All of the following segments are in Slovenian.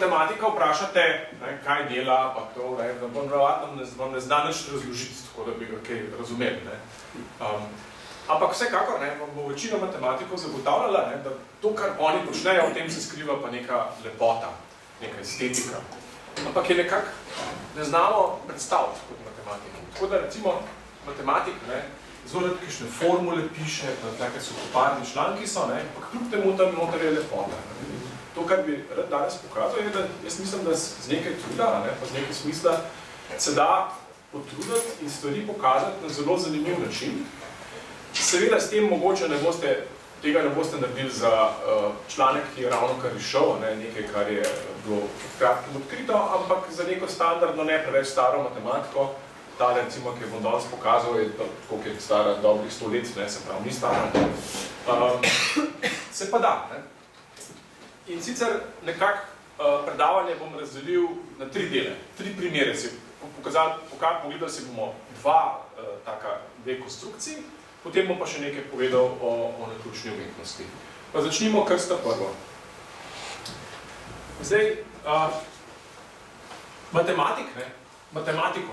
matematika vprašate, kaj dela, pa to, vam ne zna nič razložiti, tako da bi ga kaj razumeli. Ampak vsekakor vam bo večina matematikov zagotavljala, da to, kar oni počnejo, v tem se skriva pa neka lepota, neka estetika. Ampak je nekako ne znamo predstaviti kot matematiki. Tako da recimo matematik zelo rad kakšne formule piše, take suhoparni članki so, ampak kljub temu tam noter je lepota. To, kar bi rad danes pokazal, je, da jaz mislim, da z nekaj truda, pa z nekaj smisla se da potruditi in stvari pokazati na zelo zanimiv način. Seveda s tem mogoče tega ne boste naredili za članek, ki je ravno kar izšel, nekaj, kar je bilo kratkim odkrito, ampak za neko standardno, ne preveč staro matematiko, tale, recimo, ki je bom danes pokazal, je koliko je stara dobrih 100 let, se pravi, ni stara. Se pa da. In sicer nekako predavanje bom razdelil na 3 dele, 3 primere si pogledali si bomo dve konstrukciji, potem bom pa še nekaj povedal o naključni umetnosti. Pa začnimo kar sta prvo. Zdaj, matematiko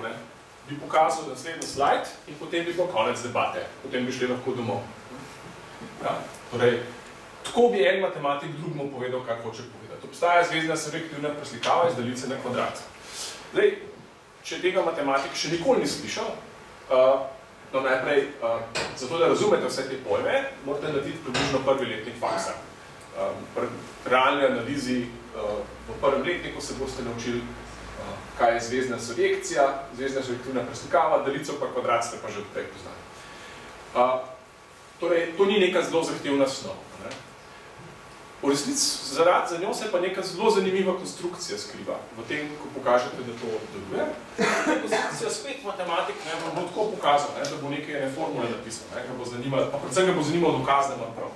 bi pokazal naslednji slajd in potem bi pa konec debate. Potem bi šli lahko domov. Torej, tako bi en matematik drugmu povedal, kar hoče povedati. Obstaja zvezdna surjektivna preslikava iz daljice na kvadrat. Zdaj, če tega matematik še nikoli ni slišal, najprej, zato da razumete vse te pojme, morate narediti približno prvi letnik faksa. Pri realni analizi v prvem letniku se boste naučili, kaj je zvezdna surjekcija, zvezdna surjektivna preslikava, daljico pa kvadrat ste pa že odprej poznali. Torej, to ni neka zelo zahtevna snov. V resnici za njo se pa neka zelo zanimiva konstrukcija skriva, v tem, ko pokažete, da to deluje. Konstrukcija spet matematik vam bo tako pokazal, da bo neke formule napisal, pa predvsem ga bo zanimalo dokazne prav.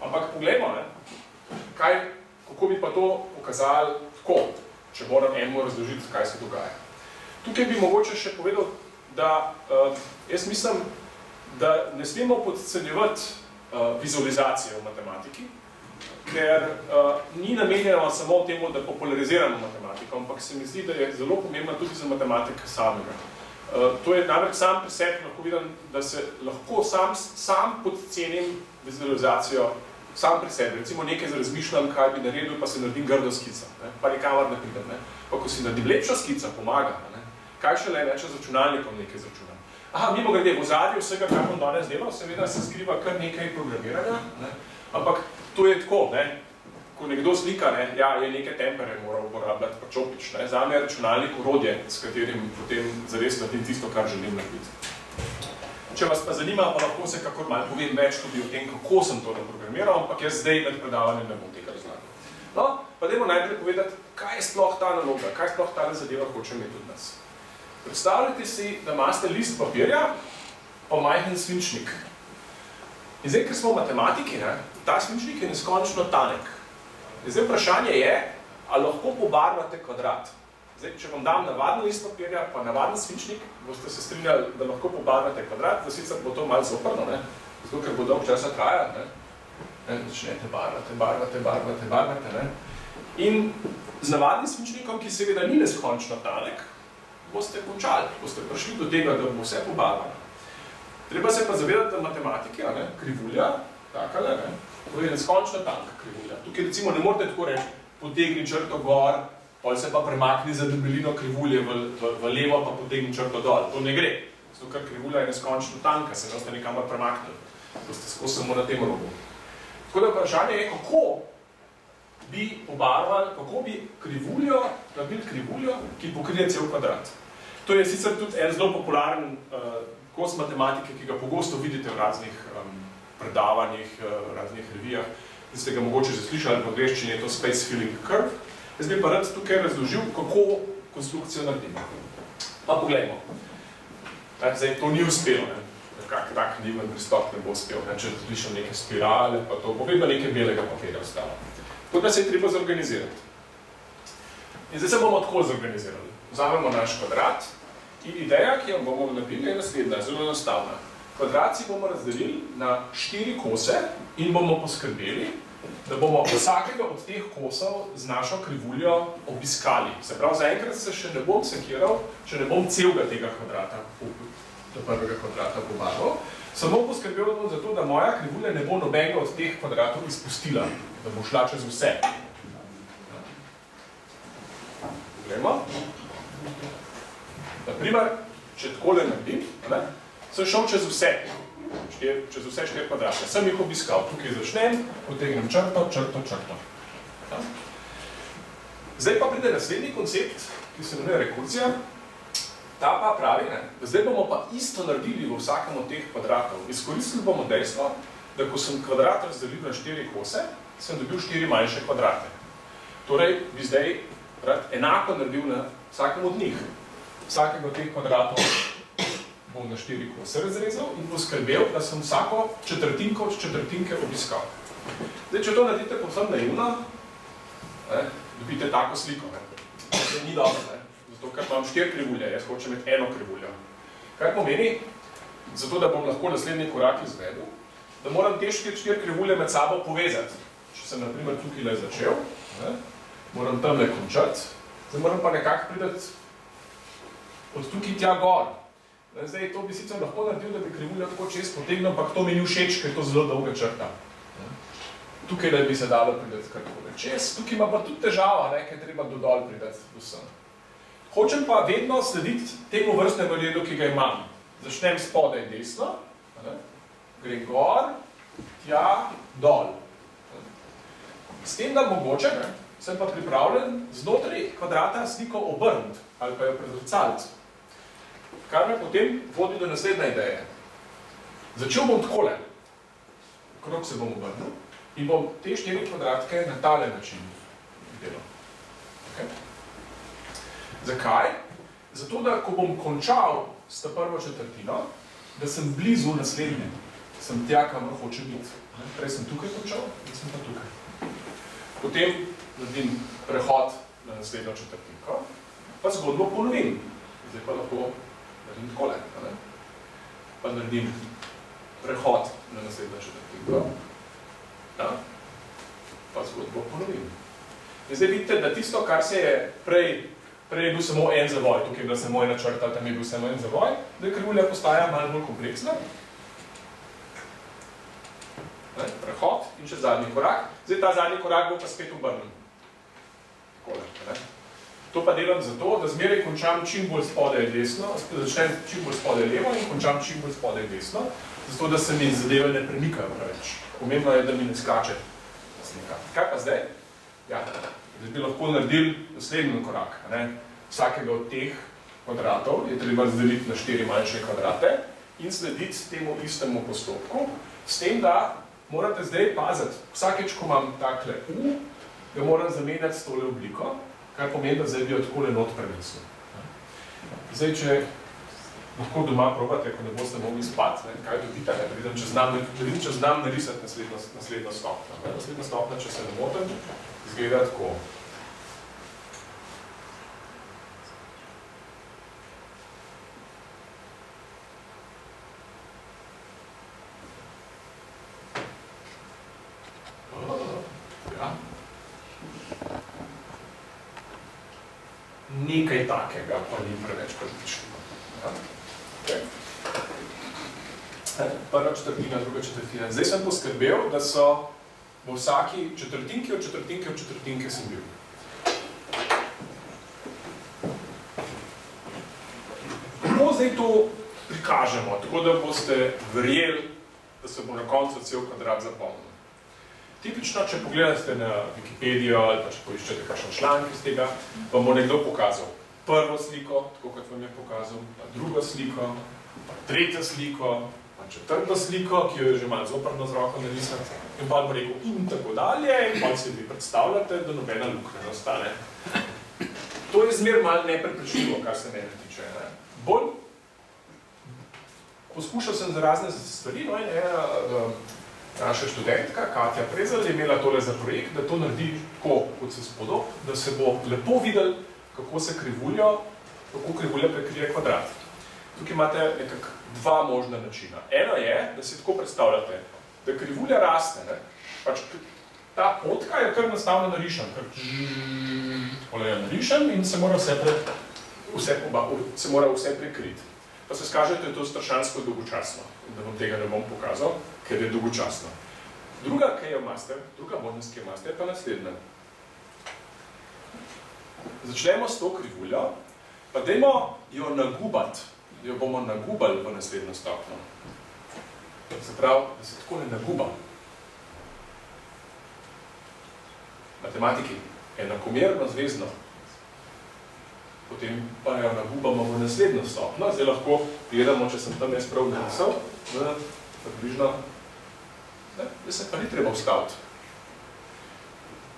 Ampak poglejmo, kako bi pa to pokazali tako, če moram enemu razložiti, kaj se dogaja. Tukaj bi mogoče še povedal, da jaz mislim, da ne smemo podcenjevati vizualizacije v matematiki, ker ni namenjeno samo temu, da populariziramo matematiko, ampak se mi zdi, da je zelo pomembna tudi za matematika samega. To je namreč sam pri sebi lahko vidim, da se lahko sam podcenim vizualizacijo sam pri sebi. Recimo nekaj razmišljam, kaj bi naredil, pa se naredim grdo skico, pa nikamor ne pridem. Pa ko si naredim lepšo skico, pomaga. Kaj šele več z računalnikom nekaj začunam. Mimo grede, v ozadju vsega, kar bom danes delal, seveda se skriva kar nekaj programiranja, ampak to je tako, ko nekdo slika, je neke tempere moral uporabljati pa čopič. Zame je računalnik orodje, s katerim potem zares naredim tisto, kar želim narediti. Če vas pa zanima, pa lahko se kakor malo povem več tudi o tem, kako sem to naprogramiral, ampak jaz zdaj med predavanjem ne bom tega razlagal. Pa dajmo najprej povedati, kaj je sploh ta naloga, kaj sploh ta zadeva hoče imeti od nas. Predstavljajte si, da imate list papirja, pa majhen svinčnik. In zdaj, ker smo matematiki, ta svinčnik je neskončno tanek. In zdaj vprašanje je, ali lahko pobarvate kvadrat. Zdaj, če vam dam navaden list papirja, pa navaden svinčnik, boste se strinjali, da lahko pobarvate kvadrat, da sicer bo to malo zoprno, zato ker bo dolg časa trajati. Začnete barvate. In z navadnim svinčnikom, ki seveda ni neskončno tanek, boste končali, boste prišli do tega, da bo vse pobarvano. Treba se pa zavedati, da matematiki, krivulja, takale, to je neskončno tanka krivulja. Tukaj recimo ne morate tako reči, potegni črto gor, potem se pa premakni za debelino krivulje v levo, pa potegni črto dol. To ne gre, zato ker krivulja je neskončno tanka, se ne boste nikamor premaknili. Boste skozi samo na tem robu. Tako da vprašanje je, kako bi pobarvali, kako bi naredili krivuljo, ki pokrije cel kvadrat. To je sicer tudi en zelo popularen kos matematike, ki ga pogosto vidite v raznih predavanjih, raznih revijah, in ste ga mogoče že slišali, v angleščini je to Space Filling Curve. Jaz bi pa rad tukaj razložil, kako konstrukcijo naredimo. Pa poglejmo. Zdaj, to ni uspelo, tak niven pristop ne bo uspel, če slišam neke spirale, pa to bo vedno nekaj belega papirja ostalo. Tako da se je treba zorganizirati. In zdaj se bomo tako zorganizirali. Vzamemo naš kvadrat in ideja, ki jo bomo naredili, je naslednja, zelo enostavna. Kvadrat si bomo razdelili na 4 kose in bomo poskrbeli, da bomo vsakega od teh kosov z našo krivuljo obiskali. Se pravi, zaenkrat se še ne bom sekiral, če ne bom celega tega kvadrata, do prvega kvadrata pobarval, samo poskrbel bom za to, da moja krivulja ne bo nobenega od teh kvadratov izpustila, da bo šla čez vse. Poglejmo. Naprimer, če takole naredim, sem šel čez vse. Čez vse 4 kvadrate. Sem jih obiskal. Tukaj začnem, potegnem črto. Zdaj pa pride naslednji koncept, ki se imenuje rekurzija. Ta pa pravi, da zdaj bomo pa isto naredili v vsakem od teh kvadratov. Izkoristili bomo dejstvo, da ko sem kvadrat razdelil na 4 kose, sem dobil 4 manjše kvadrate. Torej, bi zdaj enako naredil na vsakem od njih. Vsakega od teh kvadratov bom na 4 kose razrezal in poskrbel, da sem vsako četrtinko od četrtinke obiskal. Zdaj, če to naredite povsem naivno, dobite tako sliko. To ni dobro, zato ker imam 4 krivulje, jaz hočem imeti eno krivuljo. Kaj pomeni? Zato, da bom lahko naslednji korak izvedel, da moram te 4 krivulje med sabo povezati. Če sem, na primer, tukaj začel, moram tamle končati, zdaj moram pa nekako priti od tukaj tja gor. Zdaj, to bi sicer lahko naredil, da bi krivuljo tako čez potegnil, ampak to mi ni všeč, ker je to zelo dolga črta. Tukaj bi se dalo prideti kar tako čez, tukaj ima pa tudi težava, ker je treba dodol prideti vsem. Hočem pa vedno slediti temu vrstnemu redu, ki ga imam. Začnem spodaj desno, grem gor, tja, dol. S tem, da mogoče, sem pa pripravljen znotraj kvadrata sliko obrniti ali pa jo prezrcaliti. Kar me potem vodi do naslednje ideje. Začel bom takole. Okrog se bom obrnil in bom te 4 kvadratke na tale način delal. Zakaj? Zato, da ko bom končal s ta prvo četrtino, da sem blizu naslednje. Sem tja, kamor hoče biti. Prej sem tukaj končal in sem pa tukaj. Potem naredim prehod na naslednjo četrtinko, pa zgodbo ponovim. Zdaj pa lahko naredim takole, pa naredim prehod na naslednjo četrtinko, pa zgodbo ponovim. In zdaj vidite, da tisto, kar se je prej je bil samo en zavoj, tukaj je bila samo ena črta, tam je bil samo en zavoj, da krivulja postaja malo bolj kompleksna. Prehod in še zadnji korak. Zdaj ta zadnji korak bo pa spet obrnjen. Takole, To pa delam zato, da zmeraj končam čim bolj spodaj desno, začnem čim bolj spodaj levo in končam čim bolj spodaj desno, zato da se mi zadeve ne premikajo preveč. Pomembno je, da mi ne skače slika. Kaj pa zdaj? Ja, zdaj bi lahko naredili naslednji korak. Vsakega od teh kvadratov je treba razdeliti na 4 manjše kvadrate in slediti temu istemu postopku, s tem, da morate zdaj paziti. Vsakeč, ko imam takle U, ga moram zamenjati s tole obliko, kar pomeni, da zdaj bi jo takole not prenesel. Zdaj, če lahko doma probate, ko ne boste mogli spati, kaj dobite, predim, če znam narisati naslednjo stopnjo. Naslednja stopnja, če se ne motim, izgleda tako. Nekaj takega, pa ni preveč kritično. Prva četrtina, druga četrtina. Zdaj sem poskrbel, da so v vsaki četrtinki od četrtinke od četrtinke sem bil. Kako zdaj to prikažemo, tako da boste verjeli, da se bo na koncu cel kvadrat zapolnil? Tipično, če pogledate na Wikipedijo ali pa če poiščete kakšen članek iz tega, vam bo nekdo pokazal prvo sliko, tako kot vam je pokazal, pa drugo sliko, pa tretjo sliko, pa četrto sliko, ki jo je že malo zoprno z roko narisati, in pa bo rekel in tako dalje, in pa si vi predstavljate, da nobena luknja ne ostane. To je zmer malo neprepričljivo, kar se mene tiče. Bolj poskušal sem za razne stvari, naša študentka, Katja Prezelj, je imela tole za projekt, da to naredi tako, kot se spodob, da se bo lepo videli, kako krivulja prekrije kvadrat. Tukaj imate nekako 2 možna načina. Eno je, da si tako predstavljate, da krivulja raste, pač ta potka je kar enostavno narišen, takole jo narišem in se mora vse prekriti. Pa se skaže, da je to strašansko dolgočasno, da vam tega ne bom pokazal, ker je dolgočasno. Druga možnost, ki jo imate, je pa naslednja. Začnemo s to krivuljo, pa dajmo jo nagubati, jo bomo nagubali v naslednjo stopnjo. Se pravi, da se tako ne naguba. Matematiki, enakomerno zvezno, potem pa jo nagubamo v naslednjo stopnjo. Zdaj lahko gledamo, če sem tam jaz prav napisal, približno, da se pa ni treba ustaviti.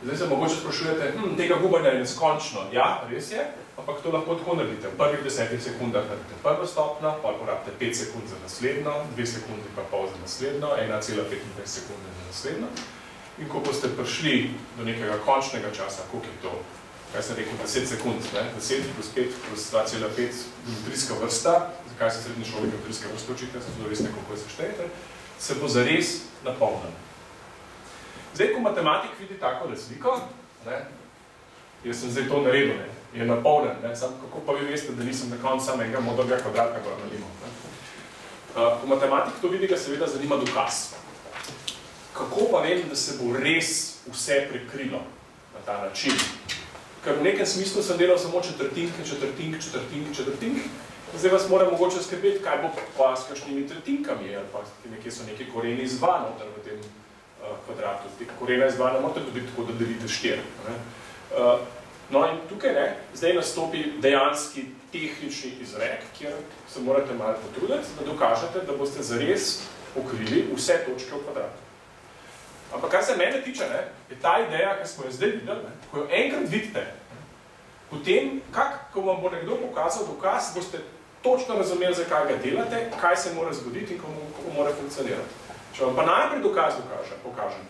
Zdaj se mogoče sprašujete, tega gubanja je neskončno. Ja, res je, ampak to lahko tako naredite. V prvih 10 sekundah naredite prvo stopnjo, pa porabite 5 sekund za naslednjo, 2 sekundi pa pol za naslednjo, 1,25 sekunde za naslednjo. In ko boste prišli do nekega končnega časa, koliko je to, kaj sem rekel, 10 sekund, 10 plus 5 plus 2,5 geometrijska vrsta, zakaj se srednji šoli geometrijske vrste učite, zelo res nekako se štejete, se bo zares napolnil. Zdaj, ko matematik vidi tako razliko, jaz sem zdaj to naredil, je napolnjen, kako pa vi veste, da nisem na koncu samo enega modrega kvadratka nalimal. Ko matematik to vidi, ga seveda zanima dokaz. Kako pa vem, da se bo res vse prekrilo na ta način? Ker v nekem smislu sem delal samo četrtink. Zdaj vas moram mogoče skrbeti, kaj bo pa s kakšnimi tretjinkami, ali pa nekje so neki koreni iz 2 noter v tem kvadratu. Korena iz 2 ne morate dobiti tako, da delite 4. No in tukaj zdaj nastopi dejanski tehnični izrek, kjer se morate malo potruditi, da dokažete, da boste zares pokrili vse točke v kvadratu. Ampak kar se mene tiče, je ta ideja, ki smo jo zdaj videli, ko jo enkrat vidite, potem, ko vam bo nekdo pokazal dokaz, boste točno razumeli, zakaj ga delate, kaj se mora zgoditi in kako mora funkcionirati. Če vam pa najprej dokaz pokažem,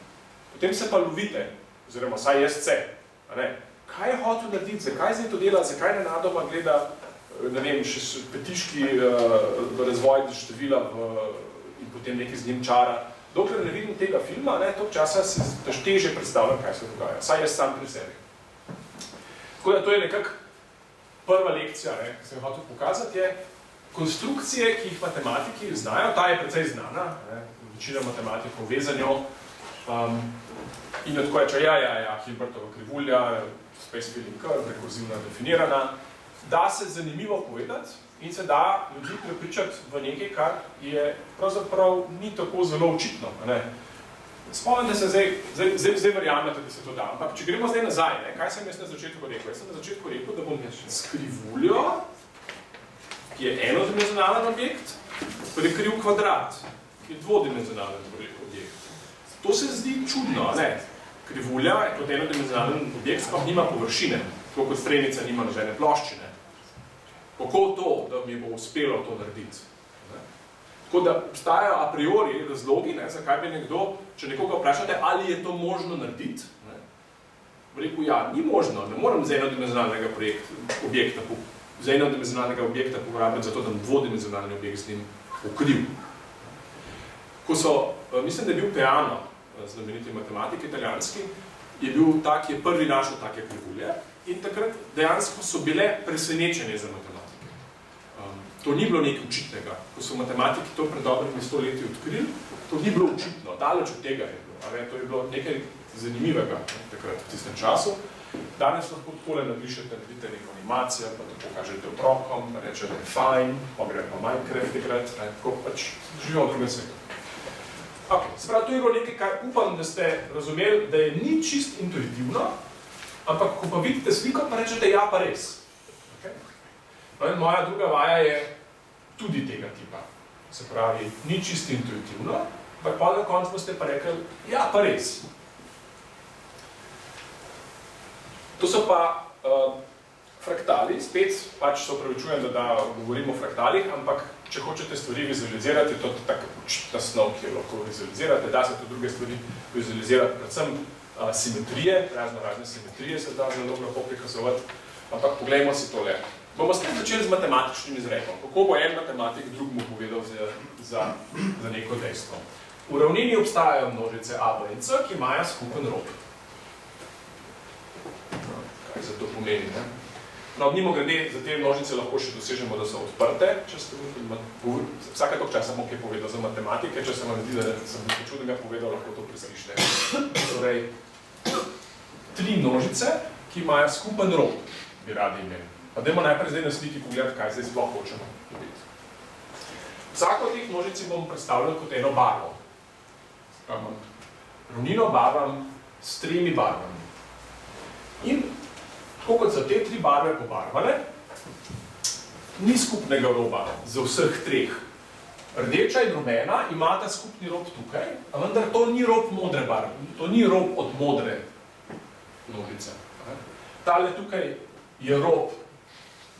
potem se pa lovite, oziroma saj jaz se, kaj je hotel narediti, zakaj zdaj to dela, zakaj nenadoma gleda, ne vem, še petiški razvoj števila in potem nekaj z njim čara. Dokler ne vidim tega filma, toliko časa si teže predstavljam, kaj se dogaja. Saj jaz sam pri sebi. Tako da to je nekako prva lekcija, ki sem jo hotel pokazati, je konstrukcije, ki jih matematiki znajo, ta je precej znana, večina matematikov ve za njo, in tako reče, Hilbertova krivulja, space filling curve, rekurzivna definirana, da se zanimivo povedati in se da ljudi prepričati v nekaj, kar je pravzaprav ni tako zelo očitno. Spomnite se zdaj verjamete, da se to da, ampak če gremo zdaj nazaj, kaj sem jaz na začetku rekel? Jaz sem na začetku rekel, da bom s krivuljo, ki je enodimenzionalen objekt, prekril kvadrat, ki je dvodimenzionalen objekt. To se zdi čudno, Krivulja kot enodimenzionalen objekt sploh nima površine, tako kot strenica nima nobene ploščine. Kako to, da mi bo uspelo to narediti? Tako da obstajajo a priori razlogi, zakaj bi nekdo, če nekoga vprašate, ali je to možno narediti, rekel, ni možno, ne moram z enodimenzionalnega objekta porabiti, zato da dvodimenzionalni objekt z njim pokriv. Ko so, mislim, da je bil Peano, znameniti matematik italijanski, je bil tak, ki je prvi našel take krivulje in takrat dejansko so bile presenečenje za matematike. To ni bilo nekaj očitnega. Ko so matematiki to pred dobrimi 100 leti odkrili, to ni bilo očitno, daleč od tega je bilo. To je bilo nekaj zanimivega takrat v tistem času. Danes lahko takole napišete, naredite neko animacijo, pa to pokažete otrokom, pa rečete fajn, pa gre pa Minecraft igrat, tako pač živimo v drugem svetu. Se pravi, to je bilo nekaj, kar upam, da ste razumeli, da je ni čist intuitivno, ampak ko pa vidite sliko, pa rečete, ja, pa res. Moja druga vaja je tudi tega tipa. Se pravi, ni čist intuitivno, ampak pa na koncu boste pa rekli, ja, pa res. To so pa fraktali, spet pač se opravičujem, da govorim o fraktalih, ampak če hočete stvari vizualizirati, to je tako očitna snov, ki jo lahko vizualizirate, da se to druge stvari vizualizirati, predvsem simetrije, razne simetrije se da zelo lepo prikazovati, ampak poglejmo si tole. Bomo spet začeli z matematičnim izrekom. Kako bo en matematik drugmu povedal za neko dejstvo? V ravnini obstajajo množice A, B in C, ki imajo skupen rob. Kaj se to pomeni, ne? No, mimogrede, za te množice lahko še dosežemo, da so odprte, če ste vsake tok časa bom kaj povedal za matematike, če se vam zdi, da sem nekaj čudnega povedal, lahko to preslišite. Torej, 3 množice, ki imajo skupen rob, bi radi imeli. Pa dajmo najprej zdaj na sliki pogledati, kaj zdaj sploh hočemo dobiti. Vsako od teh množici bom predstavljal kot eno barvo. Ravnino barvam s 3 barvami. In tako kot so te 3 barve pobarvane, ni skupnega roba za vseh 3. Rdeča in rumena imata skupni rob tukaj, a vendar to ni rob modre barve, to ni rob od modre množice. Tale tukaj je rob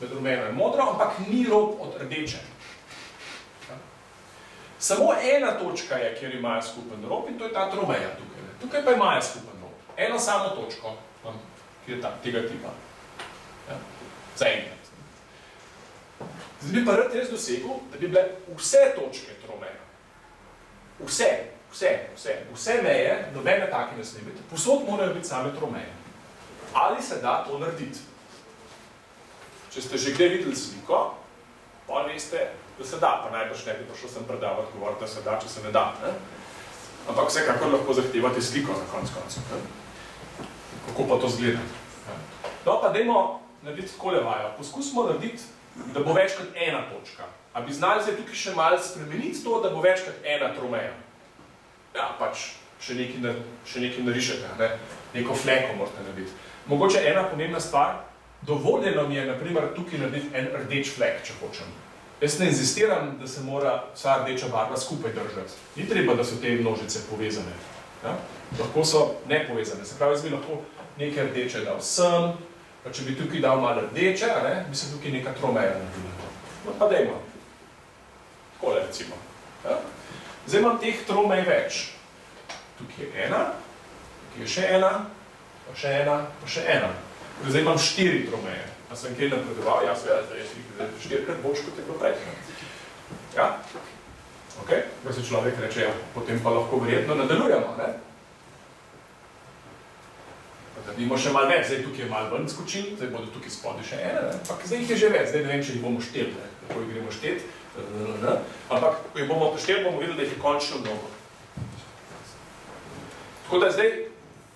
med rumeno in modro, ampak ni rob od rdeče. Samo ena točka je, kjer imajo skupen rob in to je ta tromeja tukaj. Tukaj pa imajo skupen rob. Eno samo točko, ki je tega tipa. Ja, zaenkrat. Zdaj bi pa rad res dosegel, da bi bile vse točke tromeja. Vse meje, nobene take ne sme biti, povsod morajo biti same tromeje. Ali se da to narediti? Če ste že kdaj videli sliko, pa veste, da se da, pa najbrž ne bi prišel sem predavati, govoriti, da se da, če se ne da. Ne? Ampak vsekakor lahko zahtevate sliko na koncu. Kako pa to zgleda? No, pa dajmo narediti takole vajo. Poskusimo narediti, da bo več kot ena točka. A bi znali zdaj tukaj še malo spremeniti to, da bo več kot ena tromeja? Ja, pač še nekaj narišete, ne? Neko fleko morate narediti. Mogoče ena pomembna stvar, dovoljeno mi je, naprimer, tukaj narediti en rdeč flek, če hočem. Jaz ne inzistiram, da se mora vsa rdeča barva skupaj držati. Ni treba, da so te množice povezane. Ja? Lahko so nepovezane. Se pravi, jaz bi lahko nekaj rdeče dal sem, pa če bi tukaj dal malo rdeče, bi se tukaj neka tromeja naredila. No pa dajmo. Takole recimo. Ja? Zdaj imam teh tromej več. Tukaj je ena, tukaj je še ena, pa še ena, pa še ena. Zdaj imam 4 tromeje. A sem kaj napredoval? Ja, seveda, zdaj je 4-krat boljš, kot je bilo prej. Ja? Ok? Da se človek reče, ja, potem pa lahko verjetno nadaljujemo, ne? Naredimo še malo več, zdaj tukaj je malo ven skočil, zdaj bodo tukaj spodaj še ene, ne? Ampak zdaj jih je že več, zdaj ne vem, če jih bomo šteli, ne? Kako jih gremo šteti, ampak, ko jih bomo šteli, bomo videli, da jih je končno mnogo. Tako da zdaj,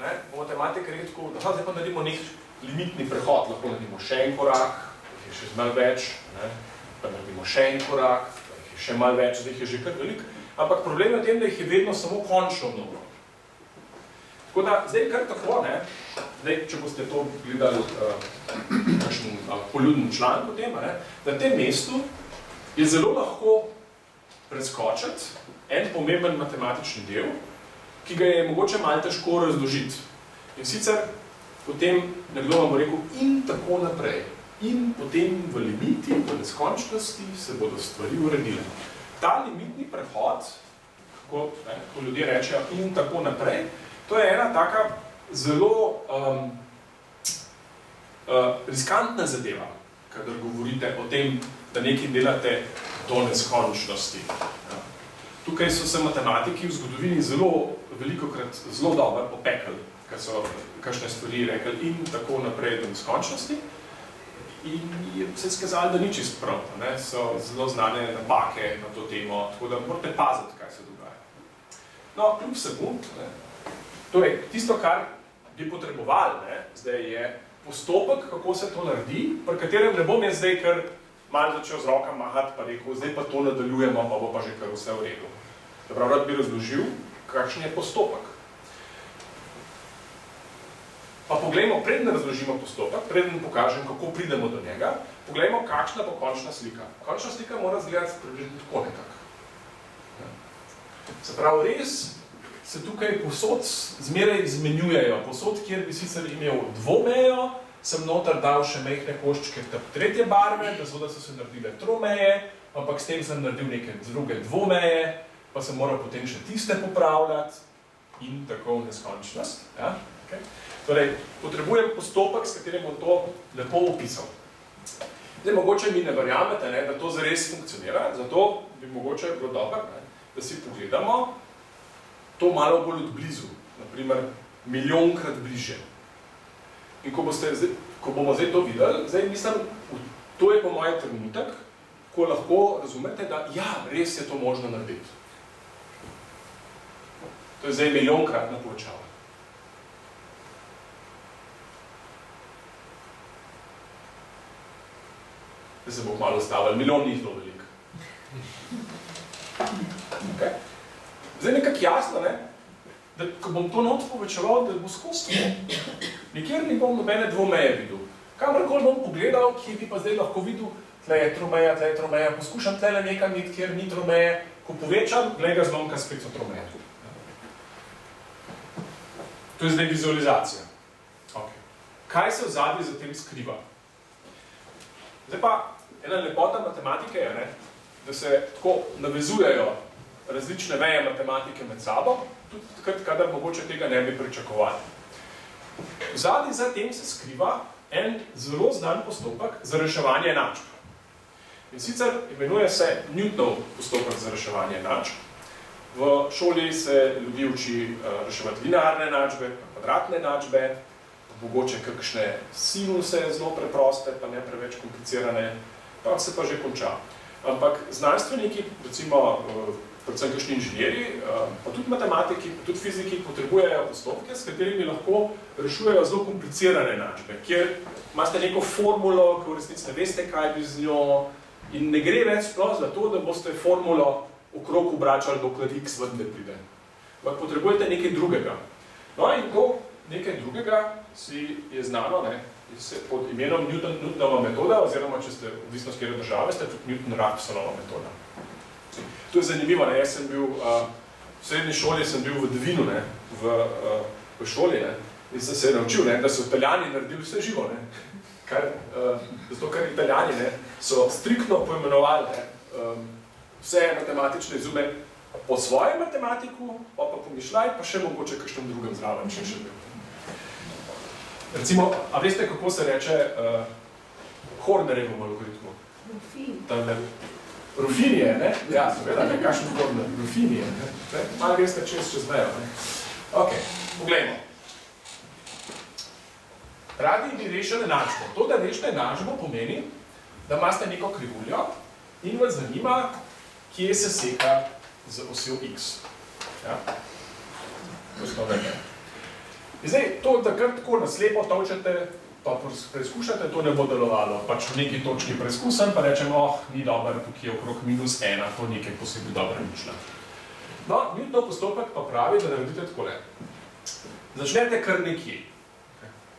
ne, v matematiki redko, zdaj pa naredimo nek limitni prehod, lahko naredimo še en korak, jih je še malo več, ne? Pa naredimo še en korak, jih je še malo več, zdaj jih je že kar veliko, ampak problem je v tem, da jih je vedno samo končno mnogo. Tako da, zdaj kar tako, ne, zdaj, če boste to gledali kakšen poljudni članek o tem, ne, na tem mestu je zelo lahko preskočiti en pomemben matematični del, ki ga je mogoče malo težko razložiti. In sicer potem nekdo vam bo rekel in tako naprej. In potem v limiti, v neskončnosti se bodo stvari uredile. Ta limitni prehod, ko ljudje rečejo in tako naprej, to je ena taka zelo riskantna zadeva, kadar govorite o tem, da nekaj delate do neskončnosti. Ja. Tukaj so se matematiki v zgodovini velikokrat zelo dobro popekali, ker so kakšne stvari rekli in tako naprej do neskončnosti. In je se skazali, da ni čisto prav, ne? So zelo znane napake na to temo, tako da morate paziti, kaj se dogaja. No, kljub vsemu, torej, tisto, kar bi potrebovali, ne, zdaj je postopek, kako se to naredi, pri katerem ne bom jaz zdaj kar malo začel z rokam mahati, pa rekel, zdaj pa to nadaljujemo, pa bo pa že kar vse v redu. Čeprav rad bi razložil, kakšen je postopek. Pa poglejmo, preden razložimo postopek, preden pokažem, kako pridemo do njega, poglejmo, kakšna bo končna slika. Končna slika mora izgledati približno tako nekako. Se pravi, res se tukaj povsod zmeraj izmenjujejo. Povsod, kjer bi sicer imel dvomejo, sem noter dal še mehne koščke tretje barve, da so se naredile tromeje, ampak s tem sem naredil neke druge dvomeje, pa sem moral potem še tiste popravljati in tako v neskončnost. Ja? Okay. Torej, potrebujem postopek, s katerim bom to lepo opisal. Zdaj, mogoče mi ne verjamete, ne, da to zares funkcionira, zato bi mogoče bilo dobro, ne, da si pogledamo to malo bolj od blizu, naprimer milijonkrat bliže. In ko bomo zdaj to videli, zdaj mislim, to je po mojem trenutek, ko lahko razumete, da ja, res je to možno narediti. To je zdaj milijonkratna povečava. Zdaj se bo malo stavili, milijon ni zelo veliko. Okay. Zdaj nekako jasno, ne? Da ko bom to not povečeval, da bo skozi to. Nikjer ni bom nobene dvomeje videl. Kamorkoli bom pogledal, kje bi pa zdaj lahko videl, tle je tromeja, poskušam tle nekaj niti, kjer ni tromeje, ko povečam, glej ga zlomka spet so tromeje. To je zdaj vizualizacija. Okay. Kaj se v zadnji za tem skriva? Zdaj pa, ena lepota matematike je, ne, da se tako navezujejo različne veje matematike med sabo, tudi takrat, kadar mogoče tega ne bi pričakovali. V zadnji za tem se skriva en zelo znan postopek za reševanje enačb. In sicer imenuje se Newtonov postopek za reševanje enačb. V šoli se ljudi uči reševati linearne enačbe, kvadratne enačbe, mogoče kakšne sinuse zelo preproste, pa ne preveč komplicirane, pa se pa že konča. Ampak znanstveniki, recimo predvsem kakšni inženirji, pa tudi matematiki, pa tudi fiziki potrebujejo postopke, s katerimi lahko rešujejo zelo komplicirane enačbe, kjer imate neko formulo, ki v resnici ne veste, kaj bi z njo, in ne gre več sploh za to, da boste formulo okrog obračali, dokler x ven ne pride. Ampak potrebujete nekaj drugega. No in to nekaj drugega si je znano, ne, pod imenom Newtonova metoda, oziroma če ste odvisno s kjere države, ste tudi Newton-Raphsonova metoda. To je zanimivo, ne, jaz sem bil, v srednji šoli sem bil v Devinu, ne, v šoli, ne, in sem se naučil, ne, da so Italijani naredili vse živo, ne. Zato, ker Italijani, ne, so striktno poimenovali, ne, vse matematične izume po svojem matematiku, pa pomišljaj, pa še mogoče kakšnem drugem zraven, če še bil. Recimo, a veste, kako se reče Hornerjevem algoritmu? Ruffini je, ne? Ja, seveda, ne, kakšen Horner? Ruffini je, ne? Malo veste čez mejo, ne? Ok, poglejmo. Radi bi rešili enačbo. To, da rešite enačbo, pomeni, da imate neko krivuljo in vas zanima, kje se seka z osjo x. Ja? In zdaj, to, da kar tako naslepo tolčete, pa preizkušate, to ne bo delovalo. Pač v neki točki preizkusem, pa rečem, ni dober, tukaj je okrog -1, to nekaj posebej dobro ničla. No, Newtonov postopek pa pravi, da naredite takole. Začnete kar nekje.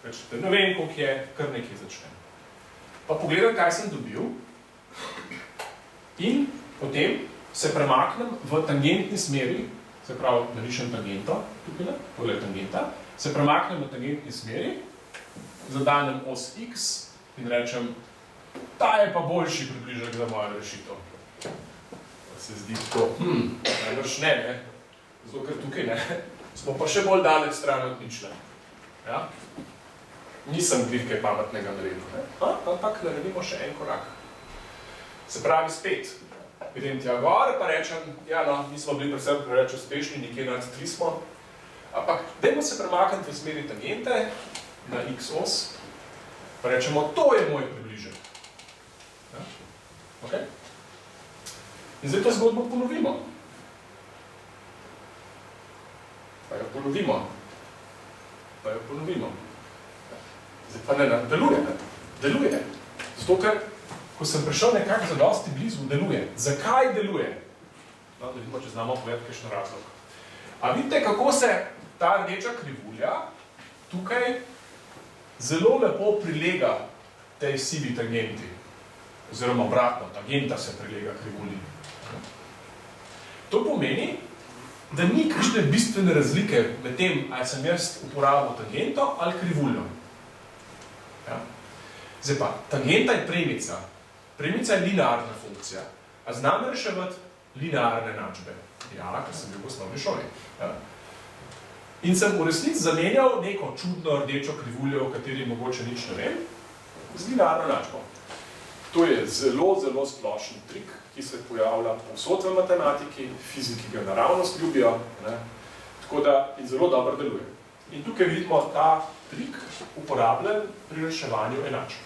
Rečete, ne vem, koliko je, kar nekje začnem. Pa pogledam, kaj sem dobil in potem se premaknem v tangentni smeri, se pravi, narišem tangento, tukaj, tole je tangenta, se premaknem v tangentni smeri, zadanem os x in rečem, ta je pa boljši približek za mojo rešitev. Se zdi tako, najbrž ne, zato ker tukaj ne, smo pa še bolj daleč stran od ničle. Ja? Nisem glih kaj pametnega naredil, ampak naredimo še en korak. Se pravi spet, idem tja gor, pa rečem, ja no, nismo bili predvsem preveč uspešni, nekje nad 3 smo, ampak dajmo se premakniti v smeri tangente na x os, pa rečemo, to je moj približek. Ja? Okay? In zdaj to zgodbo ponovimo. Pa jo ponovimo. Zdaj pa ne, deluje. Zato, ker, ko sem prišel nekako zadosti blizu, deluje. Zakaj deluje? No, da vidimo, če znamo povedati kakšen razlog. A vidite, kako se ta rdeča krivulja tukaj zelo lepo prilega tej sivi tangenti. Oziroma obratno, tangenta se prilega krivulji. To pomeni, da ni kakšne bistvene razlike med tem, ali sem jaz uporabil tangento ali krivuljo. Ja. Zdaj pa, tangenta je premica. Premica je linearna funkcija. A znam reševati linearne enačbe? Ja, ker sem bil v osnovni šoli. Ja. In sem v resnici zamenjal neko čudno rdečo krivuljo, o kateri mogoče nič ne vem, z linearno enačbo. To je zelo, zelo splošen trik, ki se pojavlja povsod v matematiki, fiziki ga naravnost ljubijo. Ne. Tako da in zelo dobro deluje. In tukaj vidimo ta trik uporabljen pri reševanju enačb.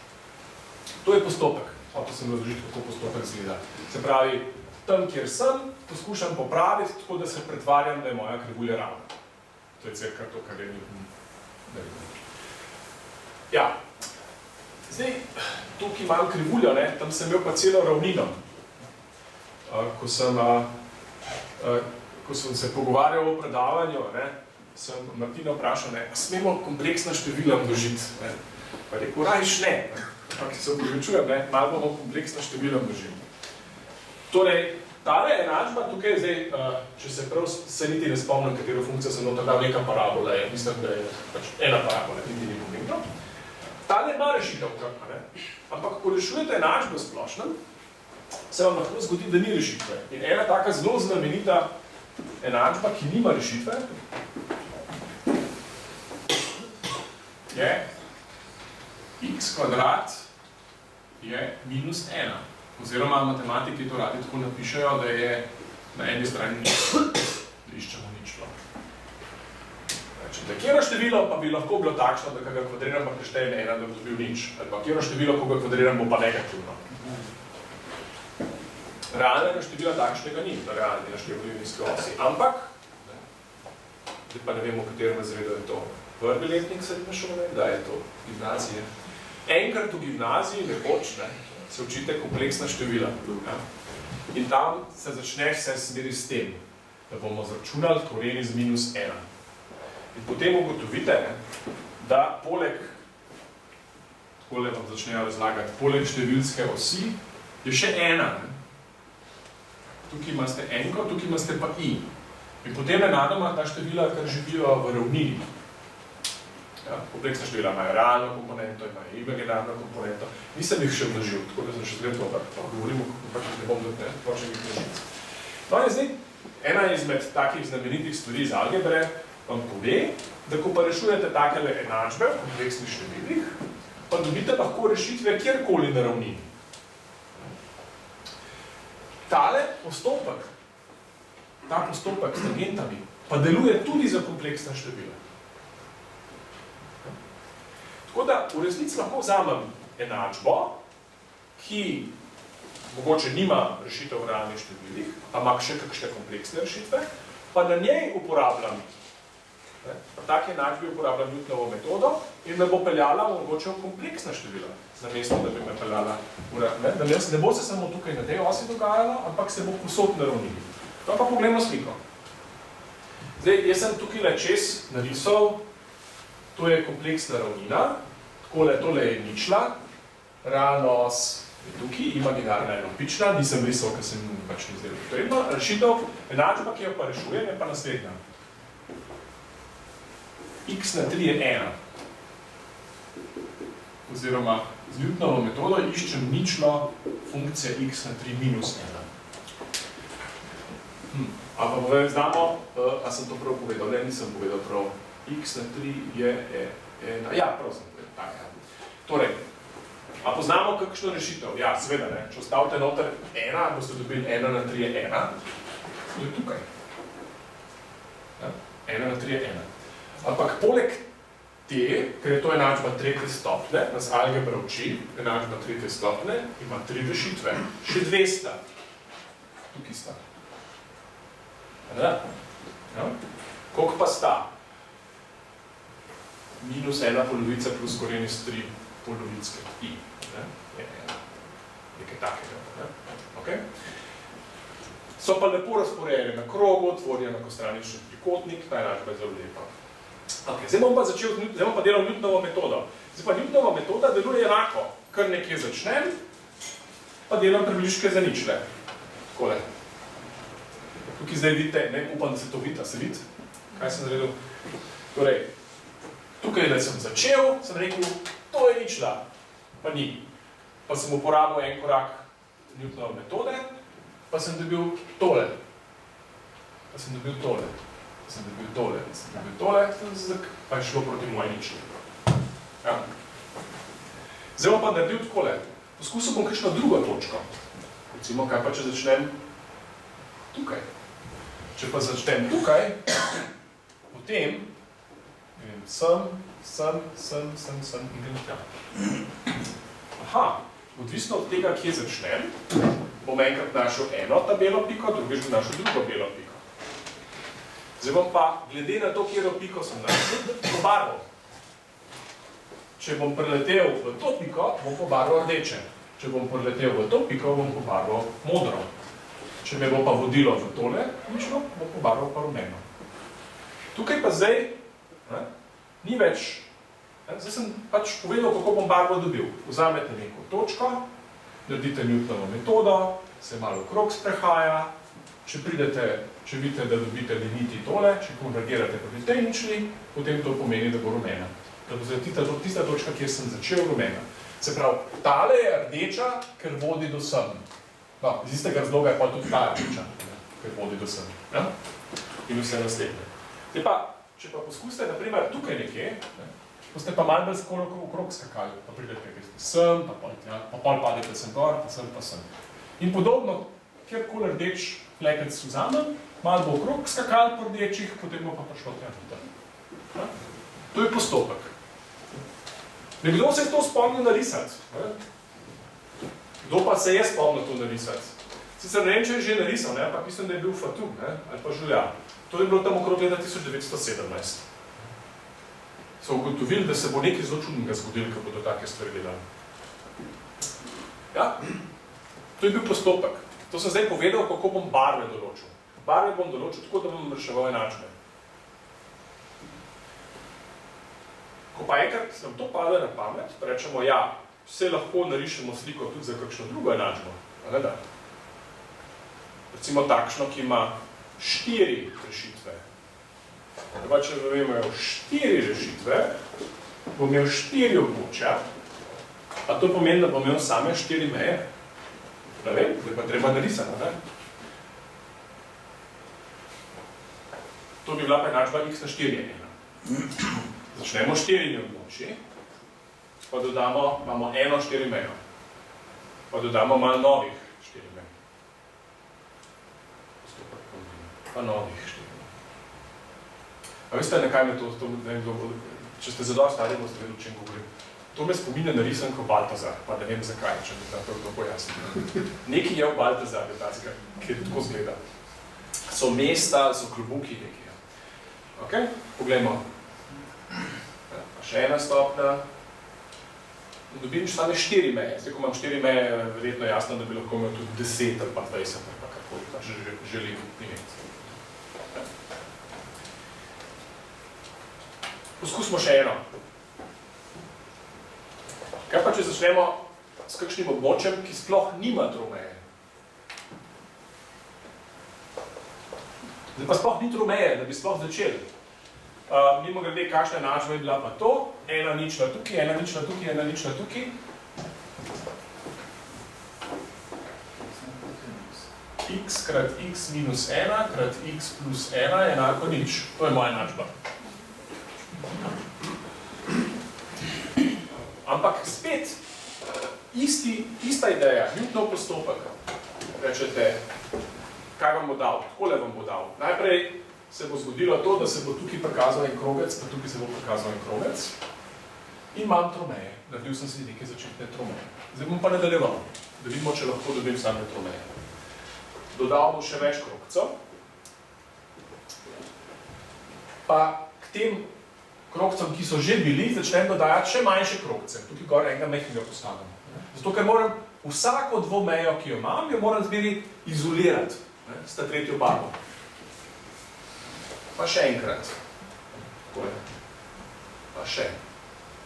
To je postopek. Hotel sem razložiti, kako postopek izgleda. Se pravi, tam, kjer sem, poskušam popraviti, tako da se pretvarjam, da je moja krivulja ravna. To je cirka to, kar je Newton naredil. Ja, zdaj, tukaj imam krivuljo, tam sem imel pa celo ravnino. Ko sem se pogovarjal o predavanju, sem Martina vprašal, smemo kompleksna števila množiti. Pa rekel, rajš ne. Ampak se opravičujem, malo bomo kompleksna števila množili. Torej, tale enačba tukaj zdaj, če se prav se niti ne spomnim, katero funkcijo sem noter dal, neka parabola je, mislim, da je pač ena parabola, niti ni pomembno. Tale ima rešitev, ampak ko rešujete enačbo splošnem, se vam lahko zgodi, da ni rešitve. In ena taka zelo znamenita enačba, ki nima rešitve, je x kvadrat je minus 1. Oziroma matematiki to radi tako napišejo, da je na eni strani ničlo. Da iščemo ničlo. Da kjero število pa bi lahko bilo takšno, da ga kvadriram pa preštejem 1, da bi dobil nič. Ali pa kjero število, ko ga kvadriram, bo pa negativno. Realnega števila takšnega ni, da realni naštevljivi nizke osi. Ampak, zdaj pa ne vemo, v katerem razredu je to. Prvi letnik se ima šel, da je to gimnazije. Enkrat v gimnaziji nekoč se učite kompleksna števila. In tam se začneš vse smeri s tem, da bomo zračunali koreni z minus 1. In potem ugotovite, da poleg, takole vam začnejo razlagati, poleg številske osi je še ena. Tukaj imate enko, tukaj imate pa i. In potem nenadoma ta števila, kar živijo v ravnini. Kompleksna števila imajo realno komponento, imajo imaginarno komponento. Nisem jih še množil, tako da sem še zgled dober. Pa govorimo, kako ne bom počel jih množic. No in zdaj, ena izmed takih znamenitih stvari iz algebre vam pove, da ko pa rešujete takele enačbe v kompleksnih številih, pa dobite lahko rešitve kjerkoli na ravnini. Tale postopek, ta postopek s tangentami, pa deluje tudi za kompleksna števila. Tako da v resnici lahko vzamem enačbo, ki mogoče nima rešitev v realnih številih, pa ima še kakšne kompleksne rešitve, pa na njej uporabljam, pa take enačbi uporabljam Newtonovo metodo in me bo peljala mogoče v kompleksna števila, namesto da bi me peljala da ne bo se samo tukaj na tej osi dogajalo, ampak se bo povsod na ravnini. To pa pogledamo sliko. Zdaj, jaz sem tukaj le čez narisal. To je kompleksna ravnina, tole je ničla, realna os je tukaj, imaginarna je navpična, nisem risal, ker sem pač ni zdaj potrebno. Rešitev, enačba, ki jo pa rešujem, je pa naslednja. X na 3 je 1. Oziroma, z Newtonovo metodo iščem ničlo funkcije x na 3 minus 1. Ampak znamo, a sem to prav povedal? Ne, nisem povedal prav. X na 3 je 1. Ja, prav sem povedal. Torej, a poznamo kakšno rešitev? Ja, seveda ne. Če ostavite noter 1, boste dobili 1 na 3 je 1. To je tukaj. 1 na 3 je 1. Ampak poleg te, ker je to enačba tretje stopnje, nas algebra uči, enačba tretje stopnje, ima 3 rešitve. Še 2 sta. Tukaj sta. Koliko pa sta? Minus 1 polovica plus koreni z 3 polovicke i. Nekaj takega. So pa lepo razporejene na krogu, tvorijo na kostranični trikotnik, ta enačba je zelo lepa. Zdaj bom pa delal Newtonovo metodo. Zdaj pa Newtonova metoda deluje enako. Kar nekje začnem, pa delam približke za ničle. Takole. Tukaj zdaj vidite, upam, da se to vidi, a se vidi, kaj sem naredil. Torej, tukaj sem začel, sem rekel, to je ničla, pa ni. Pa sem uporabil en korak Newtonove metode, pa sem dobil tole. Pa sem dobil tole. Pa sem dobil tole. Pa sem dobil tole, pa je šlo proti moje ničli. Zdaj bom pa naredil takole. Poskusil bom kakšno drugo točko. Recimo, kaj pa če začnem tukaj. Če pa začnem tukaj, potem sem in grem tja. Aha, odvisno od tega, kje začnem, bom enkrat našel eno tabelo piko, drugič bom našel drugo belo piko. Zdaj bom pa, glede na to, kjero piko sem našel, pobarval. Če bom preletel v to piko, bom pobarval rdeče. Če bom preletel v to piko, bom pobarval modro. Če me bo pa vodilo v tole, bom pobarval pa rumeno. Tukaj pa zdaj ni več. Zdaj sem pač povedal, kako bom barvo dobil. Vzamete neko točko, naredite Newtonovo metodo, se malo okrog sprehaja, če vidite, da dobite liniti tole, če konvergirate proti tej ničli, potem to pomeni, da bo rumena. Da bo zdaj tista točka, kjer sem začel rumena. Se pravi, tale je rdeča, ker vodi do sem. No, iz istega razloga je pa tudi ta rdeča, ker vodi do sem. In vse naslednje. Zdaj pa, če pa poskusite, naprimer, tukaj nekje, boste pa malo bolj okrog skakali, pa pridete sem, pa pol padete sem gor, pa sem. In podobno, kjerkoli rdeč flekec vzamem, malo bo okrog skakali po rdečih, potem bo pa prišlo tja. To je postopek. Nekdo se je to spomnil narisati. Kdo pa se je spomnil to narisati? Sicer ne vem, če je že narisal, ampak mislim, da je bil Fatou, ali pa Žulja. To je bilo tam okrog leta 1917. So ugotovili, da se bo nekaj zelo čudnega zgodilo, ko bodo take stvari gledali. Ja? To je bil postopek. To sem zdaj povedal, kako bom barve določil. Barve bom določil tako, da bom reševal enačbe. Ko pa enkrat nam to pade na pamet, pa rečemo, ja, vse lahko narišemo sliko tudi za kakšno drugo enačbo. Recimo takšno, ki ima 4 rešitve. Pa če imajo 4 rešitve, bom imel 4 območja, a to pomeni, da bom imel same 4 meje. Ne vem, da je pa treba narisati, ne? To bi bila pa enačba x na 4 ena. Začnemo 4 območji, pa dodamo, imamo 4 mejo. Pa dodamo malo novih 4 mej. Pa novih 4 mej. A veste, nekaj me to če ste zelo stari, boste vedeli, o čem govorim. To me spominja na risanko Baltazar, pa ne vem zakaj, če mi to pojasnim. Nekaj je v Baltazarju, ki tako zgleda. So mesta, so klobuki nekaj. Ok, poglejmo. Pa še ena stopnja. Dobim same 4 meje. Zdaj, ko imam 4 meje, je verjetno jasno, da bi lahko imel tudi 10 ali pa 20 ali pa kakoli, pa želim imeti. Poskusimo še eno. Kaj pa, če začnemo s kakšnim območjem, ki sploh nima tromeje? Zdaj pa sploh ni tromeje, da bi sploh začeli. Mimo grede, kakšna enačba je bila pa to, ena ničla tukaj, ena ničla tukaj, ena ničla tukaj. X krat x minus 1 krat x plus 1 je enako nič. To je moja enačba. Ampak spet, ista ideja, Newtonov postopek. Rečete, kaj vam bo dal, takole vam bo dal. Najprej se bo zgodilo to, da se bo tukaj prikazal en krogec, pa tukaj se bo prikazal en krogec. In imam tromeje. Naredil sem si neke začetne tromeje. Zdaj bom pa nadaljeval, da vidimo, če lahko dobim same tromeje. Dodal bom še več krogcev. Pa k tem krogcem, ki so že bili, začnem dodajati še manjše krogce. Tukaj gor enega mehkega postavim. Zato, ker moram vsako dvomejo, ki jo imam, jo moram zmeri izolirati s ta tretjo barvo. Pa še enkrat. Pa še.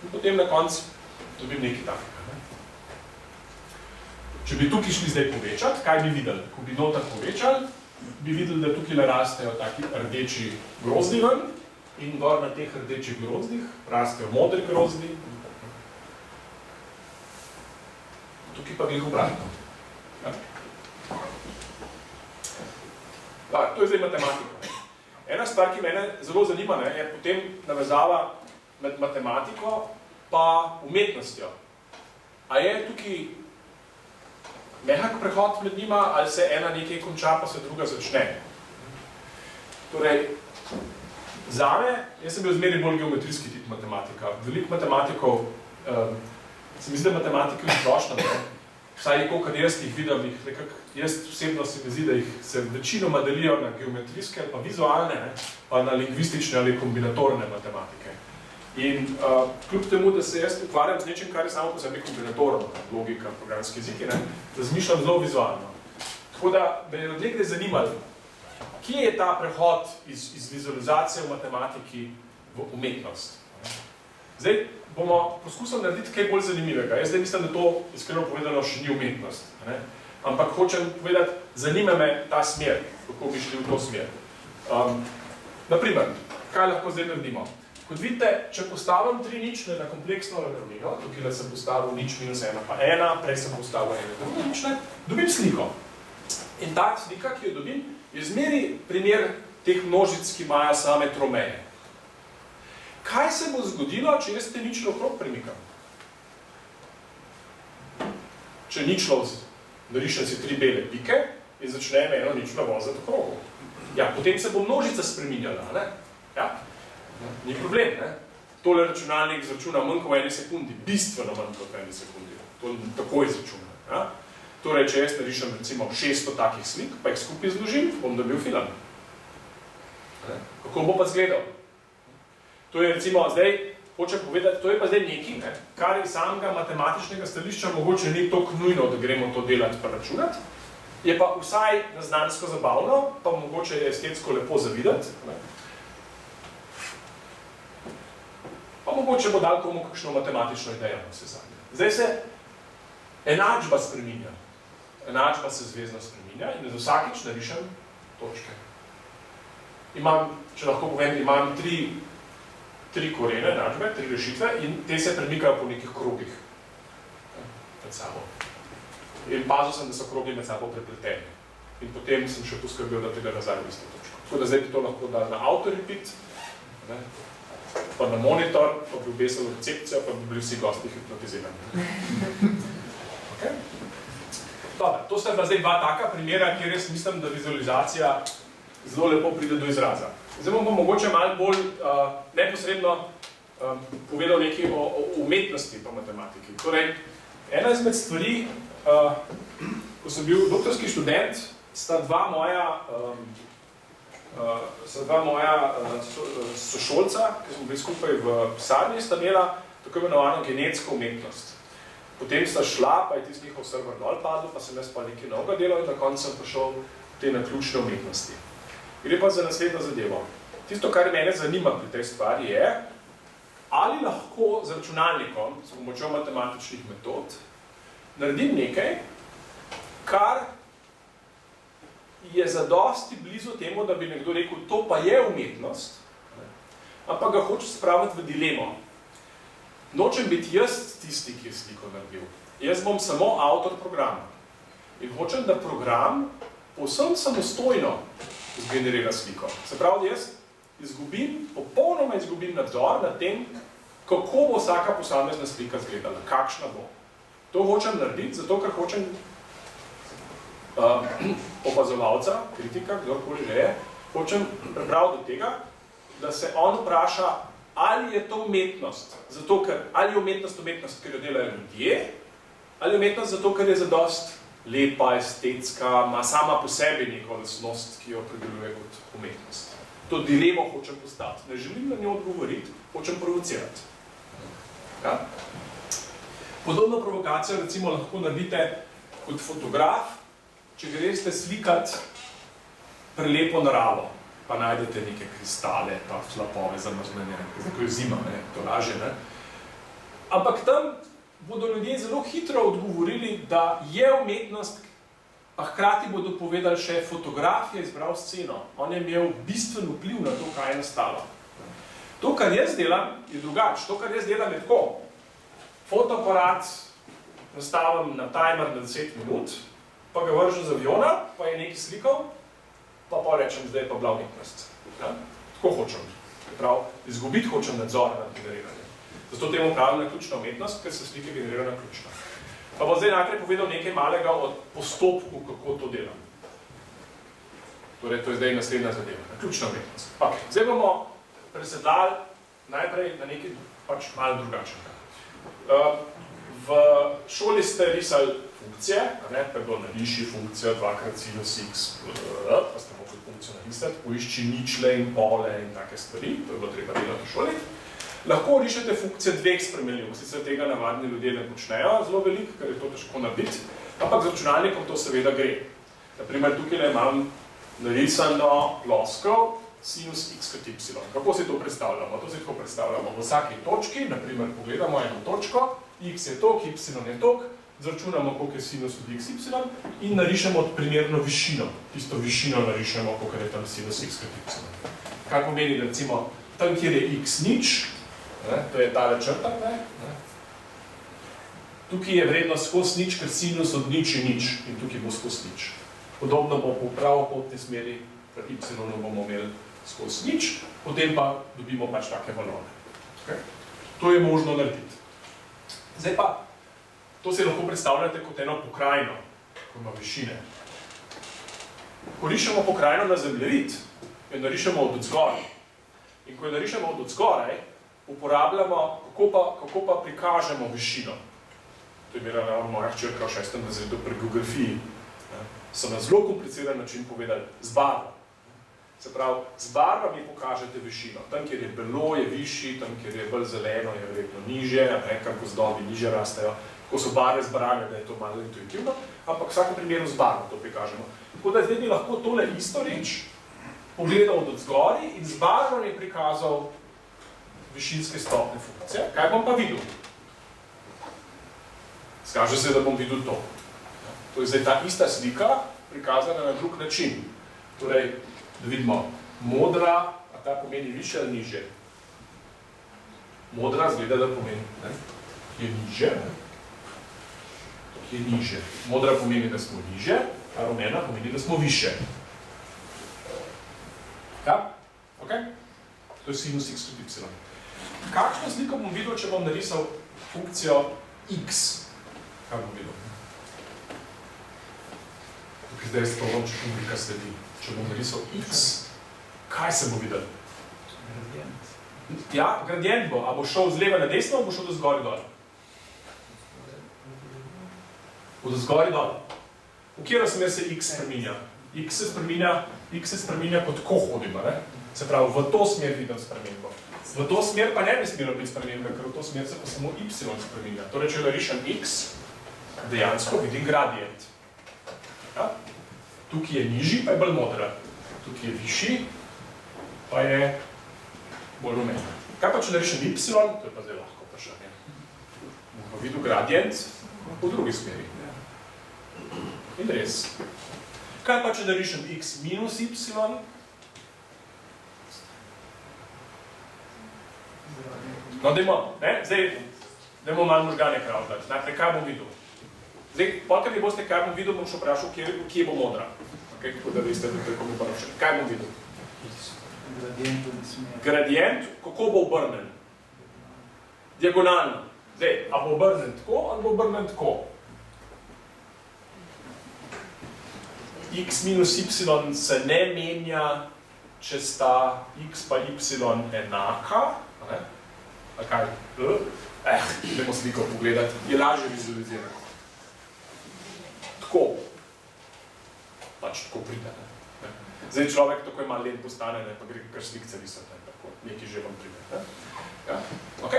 In potem na koncu dobim nekaj takega. Če bi tukaj šli zdaj povečati, kaj bi videli? Ko bi noter povečali, bi videli, da tukaj rastejo taki rdeči grozdi ven in gor na teh rdečih grozdih rastejo modri grozdi. Tukaj pa glih obratno. To je zdaj matematika. Ena stvar, ki mene zelo zanima, je potem navezava med matematiko pa umetnostjo. A je tukaj mehak prehod med njima, ali se ena nekaj konča, pa se druga začne? Torej, Zame, jaz sem bil zmeraj bolj geometrijski tip matematika. Veliko matematikov, se mi zdi, da matematike je splošna, vsaj kolikor jaz jih vidim, jaz osebno se mi zdi, da jih se večinoma delijo na geometrijske, pa vizualne, pa na lingvistične ali kombinatorne matematike. In kljub temu, da se jaz ukvarjam z nečim, kar je samo po sebi kombinatorno, logika, programski jeziki, razmišljam zelo vizualno. Tako da me je od nekaj zanimalo, kje je ta prehod iz vizualizacije v matematiki v umetnost. Zdaj bomo poskusili narediti kaj bolj zanimivega. Jaz zdaj mislim, da to iskreno povedano še ni umetnost. Ampak hočem povedati, zanima me ta smer, kako bi šli v to smer. Naprimer, kaj lahko zdaj naredimo? Kot vidite, če postavim 3 nične na kompleksno ravnino, tukaj sem postavil nič minus 1 pa 1, prej sem postavil 1 nične, dobim sliko. In ta slika, ki jo dobim, je zmeri primer teh množic, ki imajo same tromeje. Kaj se bo zgodilo, če jaz te ničlo okrog premikam? Če ničlo narišem si 3 bele pike in začnem eno ničlo voziti okrog. Ja, potem se bo množica spreminjala, ne? Ja. Ni problem, ne? Tole računalnik izračuna manj kot v 1 sekundi, bistveno manj kot v 1 sekundi. To tako izračuna. Ja? Torej, če jaz narišem recimo 600 takih slik, pa jih skupaj zložim, bom dobil film. Kako bo pa izgledal? To je recimo zdaj, hočem povedati, to je pa zdaj nekaj, ne? Kar iz samega matematičnega stališča mogoče ni toliko nujno, da gremo to delati pa računati, je pa vsaj naznansko zabavno, pa mogoče je estetsko lepo zavideti, ne? Pa mogoče bo dal komu kakšno matematično idejo na vse zadnje. Zdaj se enačba spreminja. Enačba se zvezno spreminja in za vsakič narišem točke. Imam, če lahko povem, imam 3 korene enačbe, 3 rešitve in te se premikajo po nekih krogih med sabo. In pazil sem, da so krogi med sabo prepleteni. In potem sem še poskrbel, da pride nazaj v isto točko. Tako da zdaj bi to lahko dal na auto-repeat, pa na monitor, pa bi obesil recepcijo, pa bi bili vsi gosti hipnotizirani. Okay. Dobre, to sta zdaj 2 taka primera, kjer jaz mislim, da vizualizacija zelo lepo pride do izraza. Zdaj bom pa mogoče malo bolj neposredno povedal nekaj o umetnosti pa matematiki. Torej, ena izmed stvari, ko sem bil doktorski študent, sta dva moja sošolca, ki smo bili skupaj v pisarni, sta imela tako imenovano genetsko umetnost. Potem sta šla, pa je tisti njihov server dol padel, pa sem jaz pa nekaj novega delal in na koncu sem prišel te naključne umetnosti. Gre pa za naslednjo zadevo. Tisto, kar mene zanima pri tej stvari je, ali lahko z računalnikom, s pomočjo matematičnih metod, naredim nekaj, kar je zadosti blizu temu, da bi nekdo rekel, to pa je umetnost, ampak ga hoče spraviti v dilemo. Nočem biti jaz tisti, ki je sliko naredil. Jaz bom samo avtor programa. In hočem, da program povsem samostojno zgenerira sliko. Se pravi, jaz popolnoma izgubim nadzor nad tem, kako bo vsaka posamezna slika izgledala, kakšna bo. To hočem narediti, zato ker hočem opazovalca, kritika, kdorkoli že je, hočem prepraviti do tega, da se on vpraša, ali je to umetnost, zato ker, ali je umetnost, ker jo delajo ljudje, ali je umetnost zato, ker je zadost lepa, estetska, ima sama po sebi neko lastnost, ki jo opredeljuje kot umetnost. To dilemo hočem postaviti. Ne želim na njo odgovoriti, hočem provocirati. Ja? Podobno provokacijo recimo lahko naredite kot fotograf, če greste slikati prelepo naravo, pa najdete neke kristale, pa slapove zamrznene, zato je zima, to laže, ne? Ampak tam bodo ljudje zelo hitro odgovorili, da je umetnost, pa hkrati bodo povedali še, fotograf je izbral sceno. On je imel bistven vpliv na to, kaj je nastalo. To, kar jaz delam, je drugače. To, kar jaz delam, je tako. Fotoaparat nastavim na timer na 10 minut, pa ga vržem z aviona, pa je nekaj slikal, pa rečem, zdaj je pa bila umetnost. Ja? Tako hočem. Prav, izgubiti hočem nadzor nad generiranjem. Zato temu pravim naključna umetnost, ker se slike generira naključno. Pa bom zdaj najprej povedal nekaj malega o postopku, kako to delam. Torej, to je zdaj naslednja zadeva, naključna umetnost. Okay. Zdaj bomo presedlali najprej na nekaj pač malo drugačnega. V šoli ste risali funkcije, pa je bilo nariši funkcijo 2x sinus x, pa ste mogli funkcijo narisati, poišči ničle in pole in take stvari, to je bilo treba delati v šoli. Lahko rišete funkcije dveh spremenljiv, sicer tega navadni ljudje ne počnejo zelo veliko, ker je to težko narediti, ampak z računalnikom to seveda gre. Naprimer, tukaj imam narisano ploskev sinus x kot y. Kako si to predstavljamo? To si tako predstavljamo. V vsaki točki, naprimer, pogledamo eno točko, x je tok, y je tok, zračunamo, koliko je sinus od x, y in narišemo primerno višino. Tisto višino narišemo, koliko je tam sinus x kot y. Kar pomeni, da recimo, tam, kjer je x nič, to je tale črta, tukaj je vrednost skozi nič, ker sinus od nič je nič in tukaj bo skozi nič. Podobno bo po pravokotni smeri, pri y bomo imeli skozi nič, potem pa dobimo pač take valove. Okay? To je možno narediti. Zdaj pa, to si lahko predstavljate kot eno pokrajino, ko ima višine. Ko rišemo pokrajino na zemljevid, jo narišemo od odzgoraj. In ko jo narišemo od odzgoraj, uporabljamo, kako pa prikažemo višino. To je imela moja hčerka v 6. razredu pri geografiji. So na zelo kompliciran način povedali z barvo. Se pravi, z barvami pokažete višino. Tam, kjer je belo, je višji, tam, kjer je bolj zeleno, je verjetno nižje, kar gozdovi nižje rastejo. Ko so barve zbrane, da je to malo intuitivno, ampak v vsakem primeru z barvo to prikažemo. Tako da zdaj bi lahko tole isto reč pogledal od odzgori in z barvami prikazal višinske stopne funkcije. Kaj bom pa videl? Skaže se, da bom videl to. To je zdaj ta ista slika, prikazana na drug način. Torej, da vidimo, modra, a ta pomeni više ali nižje? Modra zgleda, da pomeni, je nižje, je nižje. Modra pomeni, da smo nižje, a rumena pomeni, da smo više. Ja? Ok? To je sinus x kot y. Kakšno sliko bom videl, če bom narisal funkcijo x? Kaj bom videl? Tukaj zdaj spomnim, če publika sledi. Če bom narisal x, kaj se bo videl? Gradient. Ja, gradient bo. A bo šel z leva na desno, ali bo šel do zgori dol? Bo do zgori dol. V kjero smer se x spreminja? X se spreminja kot ko hodimo, ne? Se pravi, v to smer vidim spremembo. V to smer pa ne bi smelo biti spremembe, ker v to smer se pa samo y spreminja. Torej, če narišem x, dejansko vidim gradient. Ja? Tukaj je nižji, pa je bolj modra. Tukaj je višji, pa je bolj rumen. Kaj pa, če narišem y, to je pa zdaj lahko vprašanje. Bom pa videl gradient po drugi smeri. In res. Kaj pa, če narišem x minus y? No, dajmo malo možgane kravljati. Najprej, kaj bom videl? Zdaj, potem mi boste, kaj bom videl, bom še vprašal, kje bo modra. Okay, tako da veste, da tako mi vprašali. Kaj bom videl? Gradient, kako bo obrnen? Diagonalno. Zdaj, a bo obrnen tako, ali bo obrnen tako? X minus y se ne menja, če sta x pa y enaka. A kaj? Idemo sliko pogledati. Je lažje vizualizirati. Tako. Pač tako pride. Zdaj človek tako ima len postane, pa gre kar slikce risati. Nekaj že vam pride. Ja? Ok?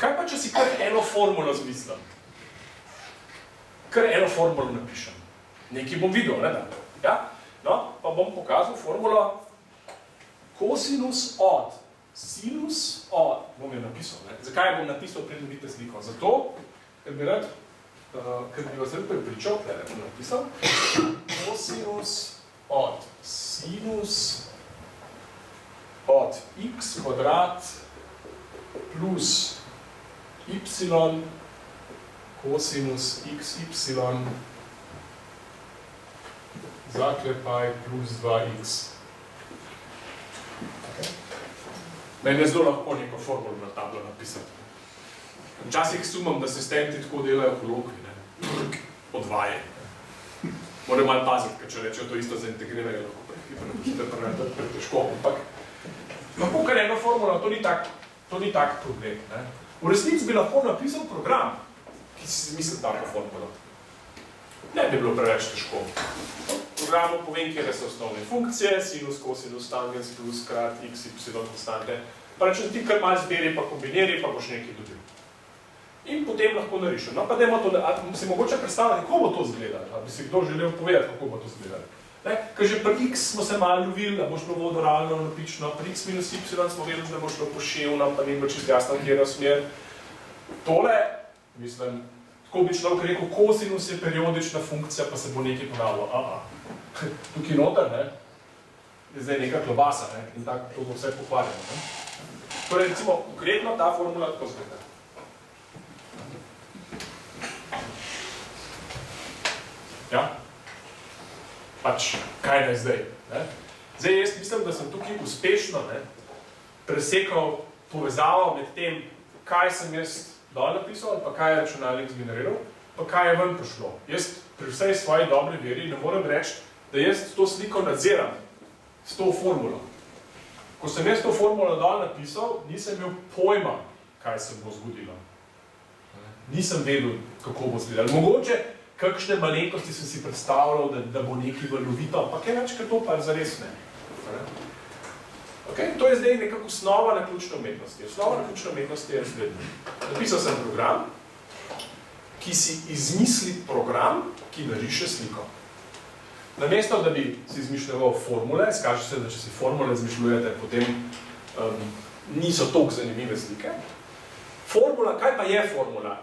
Kaj pa, če si kar eno formulo zmislim? Kar eno formulo napišem. Nekaj bom videl, ne? Ja? No, pa bom pokazal formulo kosinus od. Sinus od. Bom jo napisal, ne? Zakaj bom napisal, preden vidite sliko? Zato, ker bi vas rad prepričal, ker bom napisal kosinus od sinus od x kvadrat plus y kosinus xy zaklepaj plus 2x. Meni je zelo lahko neko formulo na tablo napisati. Včasih sumam, da asistenti tako delajo kolokvi, ne? Odvaje. Moram malo paziti, ker če rečejo to isto za integrirajo, lahko prehitro pretežko, ampak Lahko kar eno formulo, to ni tak problem. Ne? V resnici bi lahko napisal program, ki si izmislil tako formulo. Ne bi bilo preveč težko. V programu povem, kjer so osnovne funkcije, sinus, kosinus, tangens, plus, krat, x, y, konstante. Pa rečem, ti kar malo zberi, pa kombiniri, pa boš nekaj dobil. In potem lahko narišem. No, pa dajmo to, si mogoče predstavljati, kako bo to izgledalo. A bi si kdo želel povedati, kako bo to izgledalo. Ker že pri x smo se malo lovili, da bo šlo vodoralno, napično, pri x minus y smo vedeli, da bo šlo poševno, pa ni bo čisto jasno, kjer je smer. Tole, mislim, tako bi človek rekel, kosinus je periodična funkcija, pa se bo nekaj ponavljalo. Tukaj noter, ne, je zdaj neka klobasa, ne, in tako to bo vse pokvarjeno. Ne. Torej, recimo, konkretno ta formula tako zgleda. Ja? Pač, kaj naj zdaj? Ne? Zdaj, jaz mislim, da sem tukaj uspešno presekal povezavo med tem, kaj sem jaz dol napisal, ali pa kaj je računalnik zgeneriral, pa kaj je ven prišlo. Jaz pri vsej svoji dobri veri ne morem reči, da jaz to sliko nadziram s to formulo. Ko sem jaz to formulo dol napisal, nisem imel pojma, kaj se bo zgodilo. Nisem vedel, kako bo zgledalo. Mogoče kakšne malenkosti sem si predstavljal, da bo nekaj valovito, ampak je več, ker to pa zares ne. Okay? To je zdaj nekako osnova naključne umetnosti. Osnova naključne umetnosti je naslednja. Napisal sem program, ki si izmisli program, ki nariše sliko. Namesto, da bi si izmišljal formule, skaže se, da če si formule izmišljujete, potem niso toliko zanimive slike. Formula, kaj pa je formula?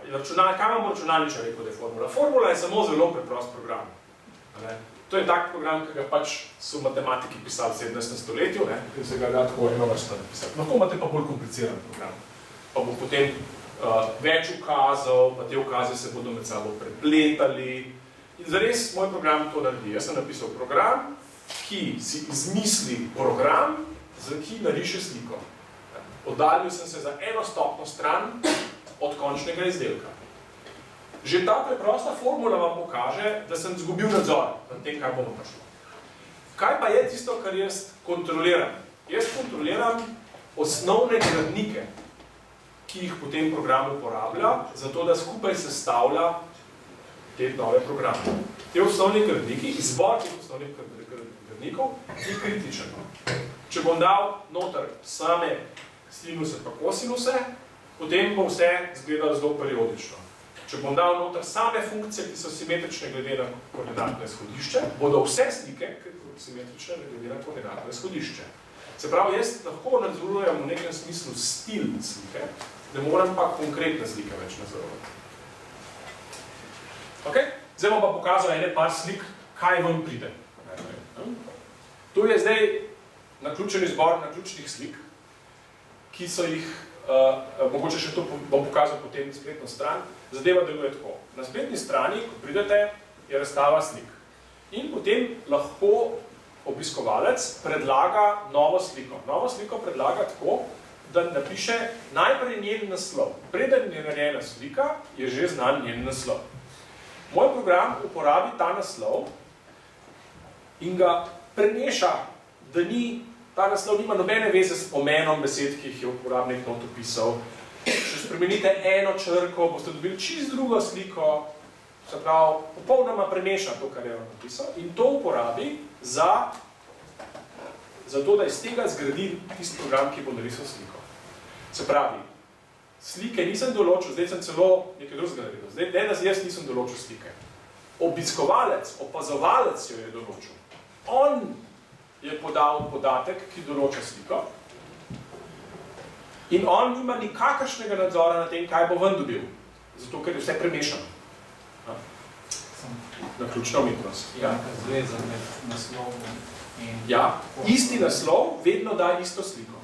Kaj vam računalničar rekel, da je formula? Formula je samo zelo preprost program. To je tak program, ki ga pač so matematiki pisali v 17. stoletju, ki se ga da tako enovrstno napisati. Lahko imate pa bolj kompliciran program. Pa bo potem več ukazov, pa te ukaze se bodo med sabo prepletali. In zares moj program to naredi. Jaz sem napisal program, ki si izmisli program, ki nariše sliko. Oddaljil sem se za eno stopno stran od končnega izdelka. Že ta preprosta formula vam pokaže, da sem izgubil nadzor nad tem, kaj bomo prišlo. Kaj pa je tisto, kar jaz kontroliram? Jaz kontroliram osnovne gradnike, ki jih potem program uporablja, zato da skupaj sestavlja te nove programe. Te osnovni gradniki, izbor teh osnovnih gradnikov je kritičen. Če bom dal noter same sinuse pa kosinuse, potem bo vse izgledalo zelo periodično. Če bom dal noter same funkcije, ki so simetrične glede na koordinatno izhodišče, bodo vse slike simetrične glede na koordinatno izhodišče. Se pravi, jaz lahko nadzorujem v nekem smislu stil slike, ne moram pa konkretne slike več nadzorovati. Okay? Zdaj bom pa pokazal ene par slik, kaj vam pride. Tu je zdaj naključen izbor naključnih slik, ki so jih, mogoče še to bom pokazal potem spletno stran, zadeva deluje tako. Na spletni strani, ko pridete, je razstava slik. In potem lahko obiskovalec predlaga novo sliko. Novo sliko predlaga tako, da napiše najprej njen naslov. Preden je narejena slika, je že znan njen naslov. Moj program uporabi ta naslov in ga preneša, da ta naslov nima nobene veze s pomenom besed, ki jih je uporabnik not opisal. Če spremenite eno črko, boste dobili čisto drugo sliko, se pravi, popolnoma preneša to, kar je on napisal, in to uporabi za to, da iz tega zgradi tisti program, ki bo narisal sliko. Se pravi, slike nisem določil, zdaj sem celo nekaj drugega naredil. Zdaj, ne, da jaz nisem določil slike. Obiskovalec, opazovalec jo je določil. On je podal podatek, ki določa sliko, in on nima nikakršnega nadzora na tem, kaj bo ven dobil, zato ker je vse premešano. Naključna umetnost. Zveza med naslovom in... Ja, isti naslov vedno da isto sliko.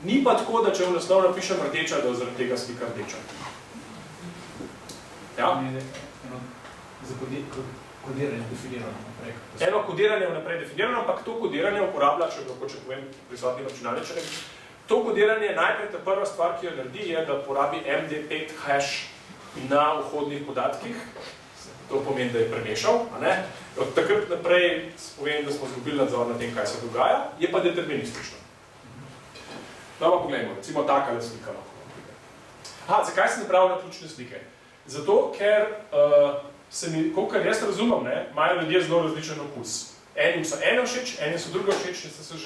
Ni pa tako, da če v naslov napišem rdeča, da je zaradi tega slika rdeča. Ja? Kodiranje definirano naprej. Eno kodiranje je vnaprej definirano, ampak to kodiranje uporablja, če povem prisotnim računalničarjem, to kodiranje najprej ta prva stvar, ki jo naredi, je, da porabi MD5 hash na vhodnih podatkih. To pomeni, da je premešal. Od takrat naprej povem, da smo izgubili nadzor na tem, kaj se dogaja, je pa deterministično. No, pa poglejmo, recimo takale slika lahko. Zakaj sem napravil naključne slike? Zato, ker kolikor jaz razumem, imajo ljudje zelo različen okus. Enim so ene všeč, eni so druge všeč, in se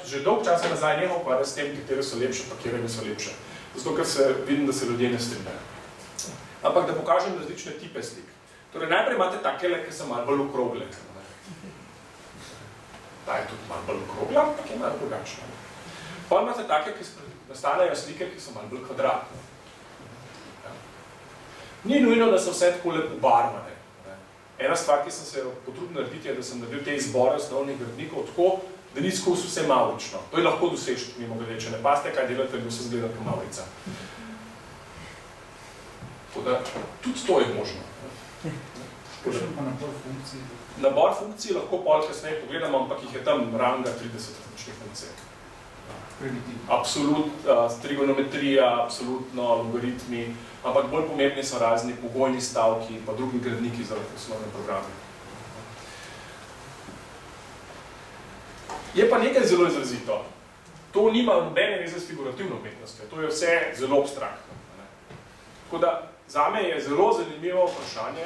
že dolg časa nazaj nehal ukvarjati s tem, katere so lepše, pa katere niso lepše. Zato, ker vidim, da se ljudje ne strinjajo. Ampak da pokažem različne tipe slik. Torej, najprej imate takele, ki so malo bolj okrogle. Ta je tudi malo bolj okrogla, ampak je malo drugačna. Pa imate take, ki nastanejo slike, ki so malo bolj kvadratne. Ni nujno, da so vse tako lepo barvane. Ena stvar, ki sem se potrudil narediti, je, da sem naredil te izbore osnovnih gradnikov tako, da ni skozi vse mavrično. To je lahko dosežiti, mimo glede, če ne paste, kaj delate, da se zgleda kot mavrica. Tako da, tudi to je možno. Kakšen pa nabor funkcij? Nabor funkcij lahko pol kasneje pogledamo, ampak jih je tam ranga 30 različnih funkcij. Trigonometrija, absolutno, logaritmi, ampak bolj pomembni so razni pogojni stavki pa drugi gradniki za osnovne programe. Je pa nekaj zelo izrazito. To nima nobene veze s figurativno umetnostjo, to je vse zelo abstraktno. Tako da, zame je zelo zanimivo vprašanje,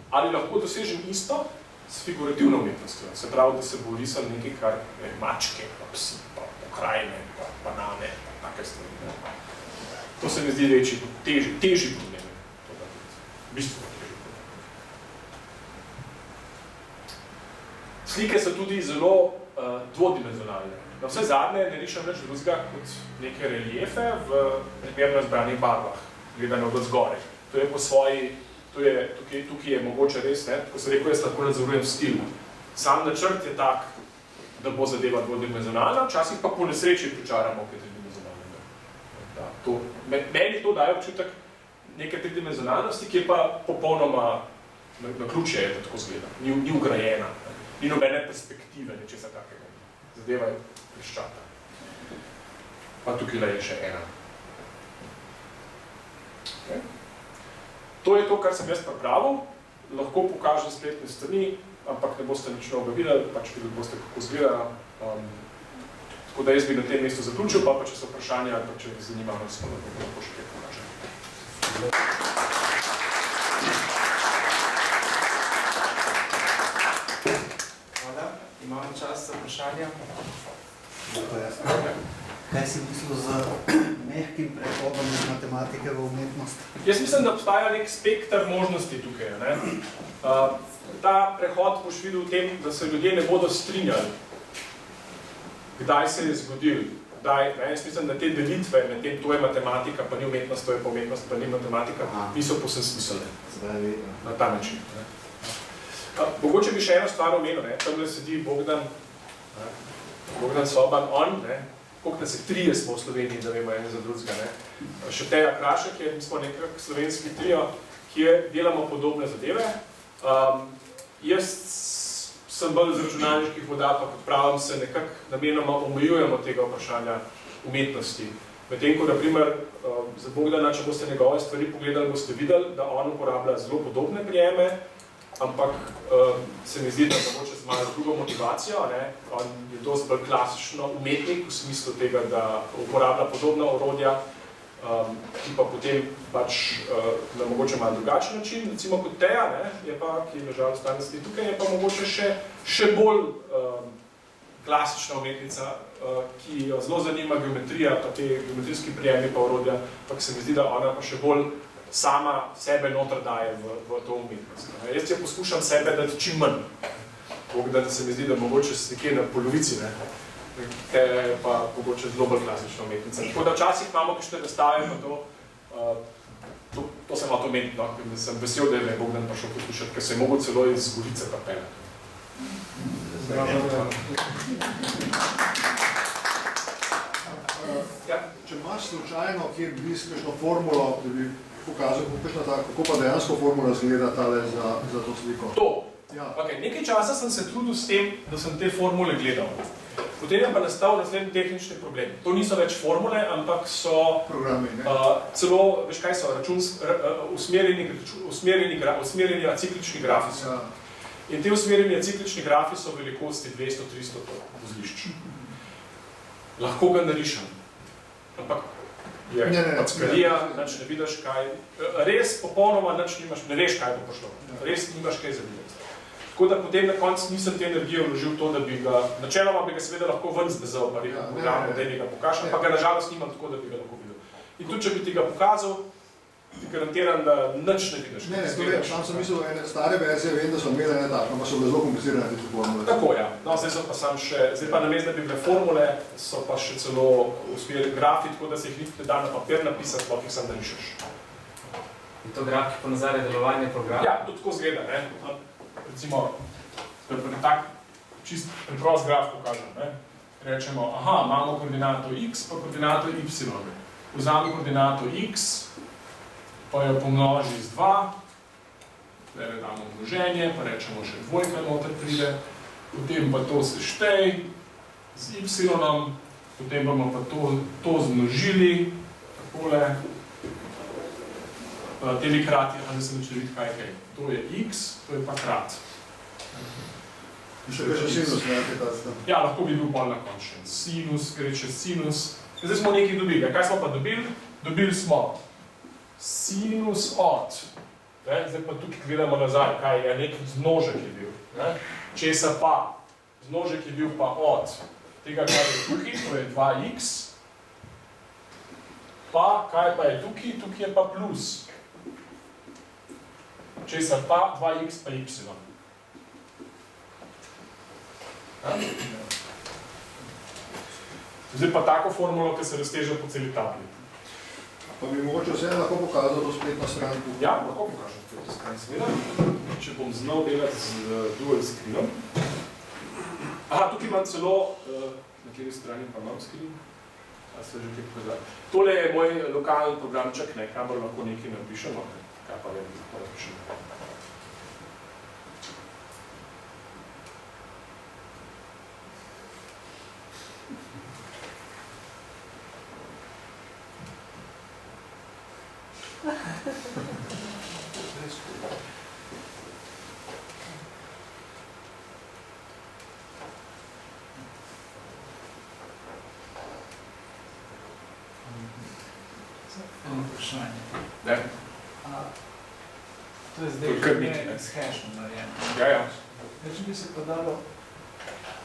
ali lahko dosežem isto s figurativno umetnostjo. Se pravi, da se bo risal nekaj, kar je mačke, pa psi, pa pokrajine, pa banane, pa take stvari. To se mi zdi večji, težji problem. V bistvu težji problem. Slike so tudi zelo dvodimenzionalne. Na vse zadnje ne rišem več drugega kot neke reliefe v primerno izbranih barvah, gledano od zgoraj. To je po svoji, tukaj je mogoče res, ko se rekel, jaz lahko nadzorujem stil. Sam načrt je tak, da bo zadeva dvodimenzionalna, včasih pa po nesreči pričaramo kaj tridimenzionalnega. Meni to daje občutek neke tridimenzionalnosti, ki je pa popolnoma naključje, da tako zgleda. Ni ugrajena, ni nobene perspektive, nečesa takega. Zadeva je preščata. Pa tukaj je še ena. Okay. To je to, kar sem jaz pripravil. Lahko pokažem spletne strani, ampak ne boste nič novega videli, pač videli boste, kako zgleda. Tako da jaz bi na tem mestu zaključil, pa če so vprašanja, pa če vas zanima, smo lahko še kaj pokažem. Hvala, imamo čas za vprašanja. Kaj si mislil z mehkim prehodom iz matematike v umetnost? Jaz mislim, da obstaja nek spektr možnosti tukaj. Ta prehod boš videl v tem, da se ljudje ne bodo strinjali, kdaj se je zgodil. Jaz mislim, da te delitve med tem, to je matematika, pa ni umetnost, to je pa umetnost, pa ni matematika, niso povsem smiselne. Na ta način. Mogoče bi še eno stvar omenil, tamle sedi Bogdan Soban, on, koliko nas je, 3 smo v Sloveniji, da vemo ene za drugega. Še Teja Krašek je, mi smo nekak slovenski trio, kjer delamo podobne zadeve. Jaz sem bolj z računalniških voda, pa kot pravim, se nekako namenoma omejujemo tega vprašanja umetnosti. Medtem, ko, na primer, za Bogdana, če boste njegove stvari pogledali, boste videli, da on uporablja zelo podobne prijeme, ampak se mi zdi, da mogoče z malo drugo motivacijo. On je dosti bolj klasično umetnik v smislu tega, da uporablja podobna orodja, ki pa potem pač na mogoče malo drugačen način. Recimo kot Teja, ki je nažalost danes tukaj, je pa mogoče še bolj klasična umetnica, ki jo zelo zanima geometrija, pa te geometrijski prijemi pa orodja, pa se mi zdi, da ona pa še bolj sama sebe noter daje v to umetnost. Jaz jo poskušam sebe dati čim manj. Da se mi zdi, da mogoče nekje na polovici, te pa mogoče zelo bolj klasična umetnica. Tako da včasih imamo kakšne razstave, pa to sem malo umetno, ker sem vesel, da je Bogdan prišel poslušati, ker se je mogel celo iz Gorice pripeljati. Če imaš slučajno, kjer bi kakšno formulo, da bi pokazal, kako pa dejansko formula zgleda tale za to sliko? To. Nekaj časa sem se trudil s tem, da sem te formule gledal. Potem je pa nastal naslednji tehnični problem. To niso več formule, ampak so programi, celo, veš kaj so, usmerjeni aciklični grafi so. In te usmerjeni aciklični grafi so velikosti 200-300 vozlišč. Lahko ga narišem. ampak je Ne, packarija, nič ne vidiš kaj, res popolnoma nič nimaš, ne veš kaj bo prišlo, res nimaš kaj zavideti. Tako da potem na koncu nisem te energije vložil to, da bi ga, načeloma bi ga seveda lahko ven zdezal, pa rekel programu, da mi ga pokažem, ampak ga nažalost nimam tako, da bi ga lahko videl. In tudi, če bi ti ga pokazal, ti garantiram, da nič ne vidiš. Ne, sam sem mislil, ene stare verzije, vem, da so imeli ene tako, pa so bile zelo komplicirane te formule. Tako, ja. No, zdaj so pa sam še, zdaj pa namesto, da bi bile formule, so pa še celo uspeli grafi, tako da se jih ne da na papir napisati, sploh jih sam narišeš. In to graf, ki ponazarja delovanje programa? Ja, to tako zgleda, ne. Recimo, tak čist preprost graf pokažem, ne. Rečemo, aha, imamo koordinato x pa koordinato y. Vzamem koordinato x, pa jo pomnoži z 2, tukaj damo množenje, pa rečemo še dvojka noter pride, potem pa to seštej z y, potem bomo pa to zmnožili, takole, teli krati, da se neče videti kaj je kaj. To je x, to je pa krat. Še sinus, ne, ja, lahko bi bil bolj nakončen. Sinus, gre čez sinus. Zdaj smo nekaj dobili. Kaj smo pa dobili? Dobili smo sinus od. Zdaj pa tukaj gledamo nazaj, kaj je nek zmnožek je bil. Česa pa? Zmnožek je bil pa od tega, kar je tukaj, to je 2x. Pa, kaj pa je tukaj? Tukaj je pa plus. Česa pa? 2x pa y. Zdaj pa tako formulo, ki se razteže po celi tabli. Pa bi mogoče vse lahko pokazal to spletno stran? Ja, lahko pokažem spletno stran, seveda. Če bom znal delati z dual screenom. Aha, tukaj imam celo, na kateri strani pa imam screen. A se že kaj pokazali. Tole je moj lokalni programček, kamor lahko nekaj napišemo. Kaj pa vem, lahko napišemo. Eno vprašanje. Ne? To je zdaj s hashom narejeno. Ja. Če bi se pa dalo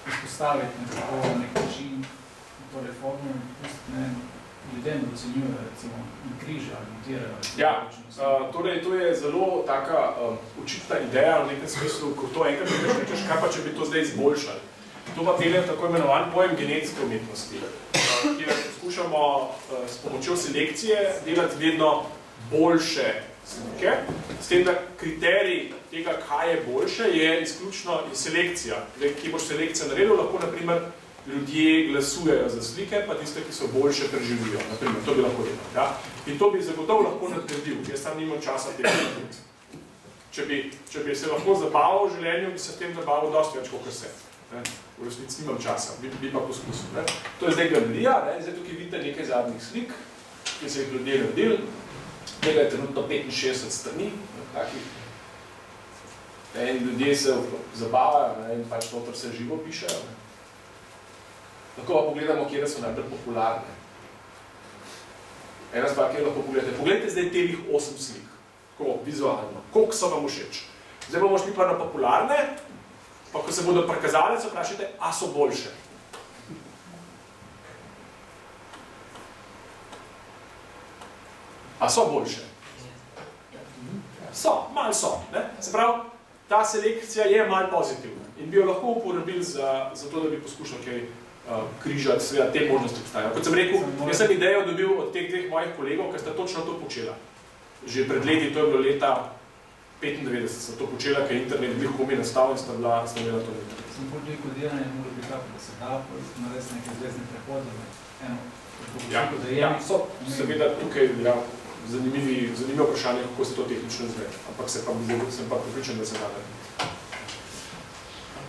izpostaviti nekako na nek način to reformo, ljudem ocenjujejo, recimo, in križa, notirajo. Ja, torej to je zelo taka očitna ideja v nekem smislu, ko to enkrat rečeš, kaj pa če bi to zdaj izboljšali. To pa pelje tako imenovan pojem genetske umetnosti, kjer poskušamo s pomočjo selekcije delati vedno boljše slike, s tem, da kriterij tega, kaj je boljše, je izključno selekcija. Ki boš selekcijo naredil, lahko naprimer ljudje glasujejo za slike, pa tiste, ki so boljše preživijo. Naprimer, to bi lahko delal. Ja? In to bi zagotovo lahko nadgradil, jaz tam nimam časa tega narediti. Če bi se lahko zabaval v življenju, bi se s tem zabaval dosti več, kot se. V resnici nimam časa, bi pa poskusil. To je zdaj galerija, zdaj tukaj vidite nekaj zadnjih slik, ki se jih ljudje naredili. Tega je trenutno 65 strani, takih. In ljudje se zabavajo in pač noter se živo pišejo. Lahko pa pogledamo, kje so najbolj popularne. Ena stvar, kjer lahko pogledate. Poglejte zdaj telih 8 slik, tako vizualno, koliko so vam všeč. Zdaj bomo šli pa na popularne, pa ko se bodo prikazali, se vprašajte, a so boljše. A so boljše? So, malo so. Se pravi, ta selekcija je malo pozitivna in bi jo lahko uporabili za to, da bi poskušal kaj križati, seveda te možnosti obstajajo. Kot sem rekel, jaz sem idejo dobil od teh dveh mojih kolegov, ki sta točno to počela. Že pred leti, to je bilo leta 95, sta to počela, ker je internet bil komi nastav in sta imela to internet. Sem bolj tudi kodiranje, mora biti tako, da se da narediti neke zvezdne prehode. Ja, so seveda tukaj zanimivo vprašanje, kako se to tehnično izvede, ampak sem pa pripričan, da se da narediti.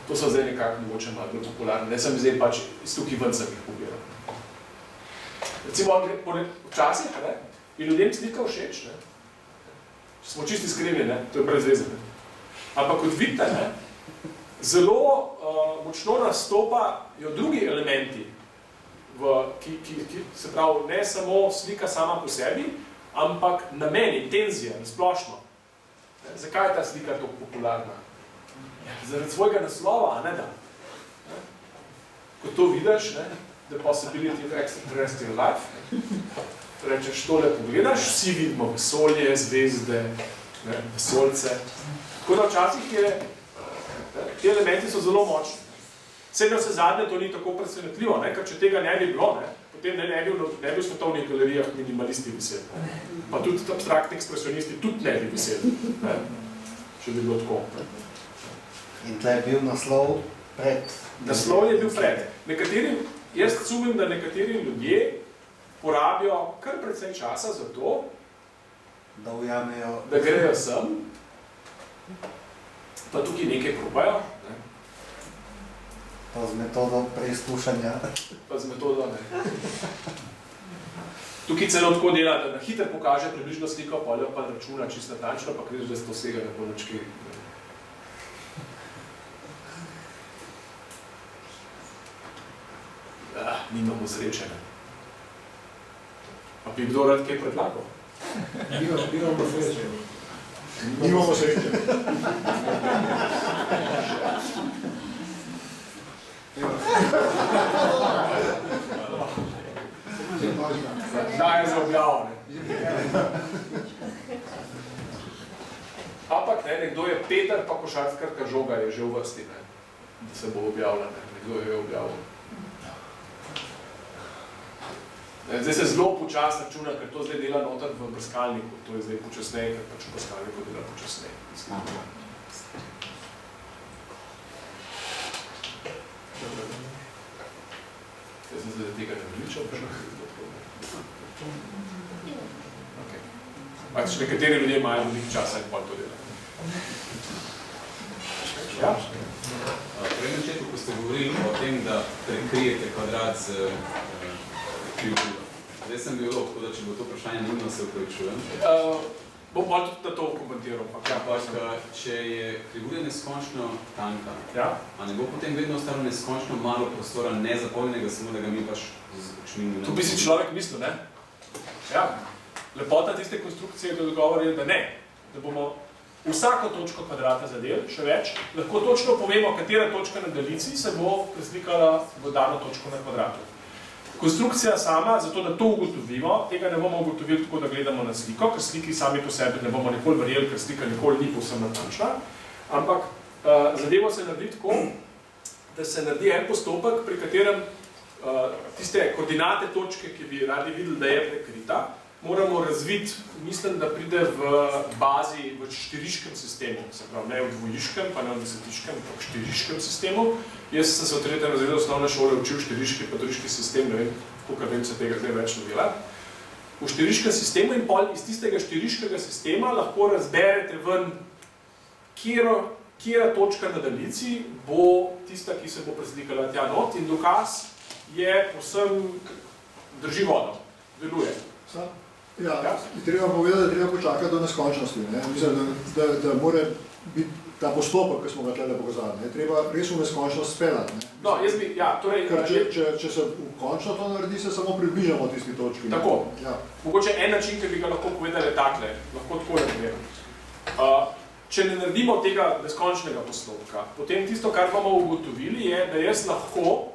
To so zdaj nekako mogoče malo bolj popularne, ne sem zdaj pač iz tukaj ven sem jih pobiral. Recimo, včasih je ljudem slika všeč, če smo čisti iskreni, to je brez veze. Ampak kot vidite, zelo močno nastopajo drugi elementi se pravi, ne samo slika sama po sebi, ampak namen, intenzija, nasplošno. Zakaj je ta slika tako popularna? Zaradi svojega naslova, a ne da? Ko to vidiš, the possibility of extraterrestrial life, rečeš, tole pogledaš, vsi vidimo vesolje, zvezde, vesoljce. Tako da včasih ti elementi so zelo močni. Vsega se zadnje to ni tako presenetljivo, ker če tega ne bi bilo, potem ne bi v svetovnih galerijah minimalisti viseli. Pa tudi abstraktni ekspresionisti tudi ne bi viseli, če bi bilo tako. In tle je bil naslov pred. Naslov je bil pred. Jaz sumim, da nekateri ljudje porabijo kar precej časa za to, da ujamejo, da grejo sem, pa tukaj nekaj probajo. Pa z metodo preizkušanja. Pa z metodo, Tukaj celo tako dela, da na hitro pokaže približno sliko, poljo pa računa čisto natančno, pa križ, da se to vsega ne bo nič kaj. Nimamo sreče, Pa bi kdo rad kaj predlagal? Nimamo sreče. Nimamo sreče. Da je za objavo, Ampak, nekdo je Peter, pa košarkarka žoga je že v vrsti, da se bo objavila, nekdo je objavil. Zdaj se zelo počas računa, ker to zdaj dela noter v brskalniku, to je zdaj počasneje, ker pač v brskalniku dela počasneje. Jaz sem zdaj tega ne veličal, pa še okay. Pač nekateri ljudje imajo veliko časa in pol to dela. Ja? Prej na začetku, ko ste govorili o tem, da prekrijete kvadrat z krivuljo. Zdaj sem biolog, tako da če bo to vprašanje nujno, se upravičujem. Bom bolj tudi na to komentiral. Ampak, če je krivulja neskončno tanka, a ne bo potem vedno ostalo neskončno malo prostora nezapolnjenega, samo da ga mi pač z očmi ne. To bi si človek mislil, Ja. Lepota tiste konstrukcije do odgovora je, da ne. Da bomo vsako točko kvadrata zadeli, še več, lahko točno povemo, katera točka na daljici se bo preslikala v dano točko na kvadratu. Konstrukcija sama, zato da to ugotovimo, tega ne bomo ugotovili tako, da gledamo na sliko, ker sliki sami po sebi ne bomo nikoli verjeli, ker slika nikoli ni povsem natančna, ampak zadevo se naredi tako, da se naredi en postopek, pri katerem tiste koordinate točke, ki bi radi videli, da je prekrita, moramo razviti, mislim, da pride v bazi v štiriškem sistemu, se pravi, ne v dvojiškem, pa ne v desetiškem, pa v štiriškem sistemu. Jaz sem se v 3. razredu osnovne šole učil štiriški pa triški sistem, ne vem, koliko vem, se tega zdaj več ne dela. V štiriškem sistemu in pol iz tistega štiriškega sistema lahko razberete ven, katera točka na daljici bo tista, ki se bo preslikala tja not, in dokaz je povsem drži vodo, deluje. Ja, treba povedati, da treba počakati do neskončnosti. Mislim, da mora biti ta postopek, ki smo ga tle pokazali. Treba res v neskončnost speljati. No, jaz bi, torej... Ker če se končno to naredi, se samo približamo tisti točki. Tako. Mogoče en način, ki bi ga lahko povedali takle, lahko tako naprimer. Če ne naredimo tega neskončnega postopka, potem tisto, kar bomo ugotovili, je, da jaz lahko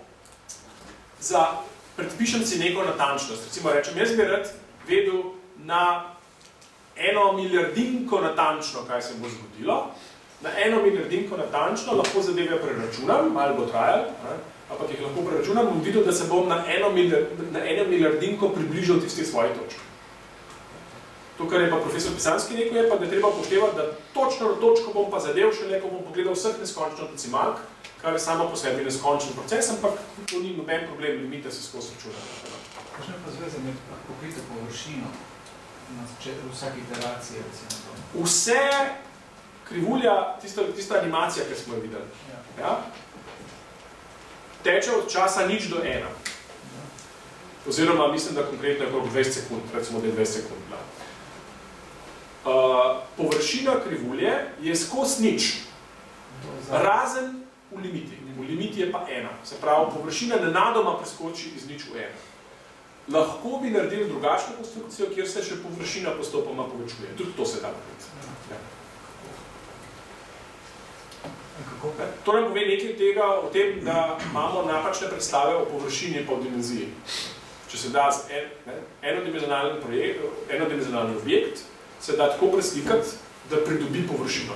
predpišem si neko natančnost. Recimo rečem, jaz bi rad vedel na 1 milijardinko natančno, kaj se bo zgodilo. Na 1 milijardinko natančno lahko zadeve preračunam, malo bo trajalo, ampak jih lahko preračunam, bom videl, da se bom na 1 milijardinko približal tisti svoji točki. To, kar je pa profesor Pisanski rekel, je pa, da je treba upoštevati, da točno na točko bom pa zadev šele, ko bom pogledal vseh neskončno decimalk, kar je samo po sebi neskončen proces, ampak to ni noben problem, limite se skozi računati. Kakšna je pa zveza med pokrito površino na vsaki iteraciji, recimo to? Vse krivulja, tista animacija, ki smo jo videli, teče od časa 0 do 1. Oziroma, mislim, da konkretno je okrog 20 sekund, recimo, da je 20 sekund. Površina krivulje je skozi 0. Razen v limiti. V limiti je pa 1. Se pravi, površina nenadoma preskoči iz 0 v 1. Lahko bi naredili drugačno konstrukcijo, kjer se še površina postopoma povečuje. Tudi to se da narediti. Ja. To nam pove nekaj tega o tem, da imamo napačne predstave o površini pa o dimenziji. Če se da z enodimenzionalni objekt, se da tako preslikati, da pridobi površino.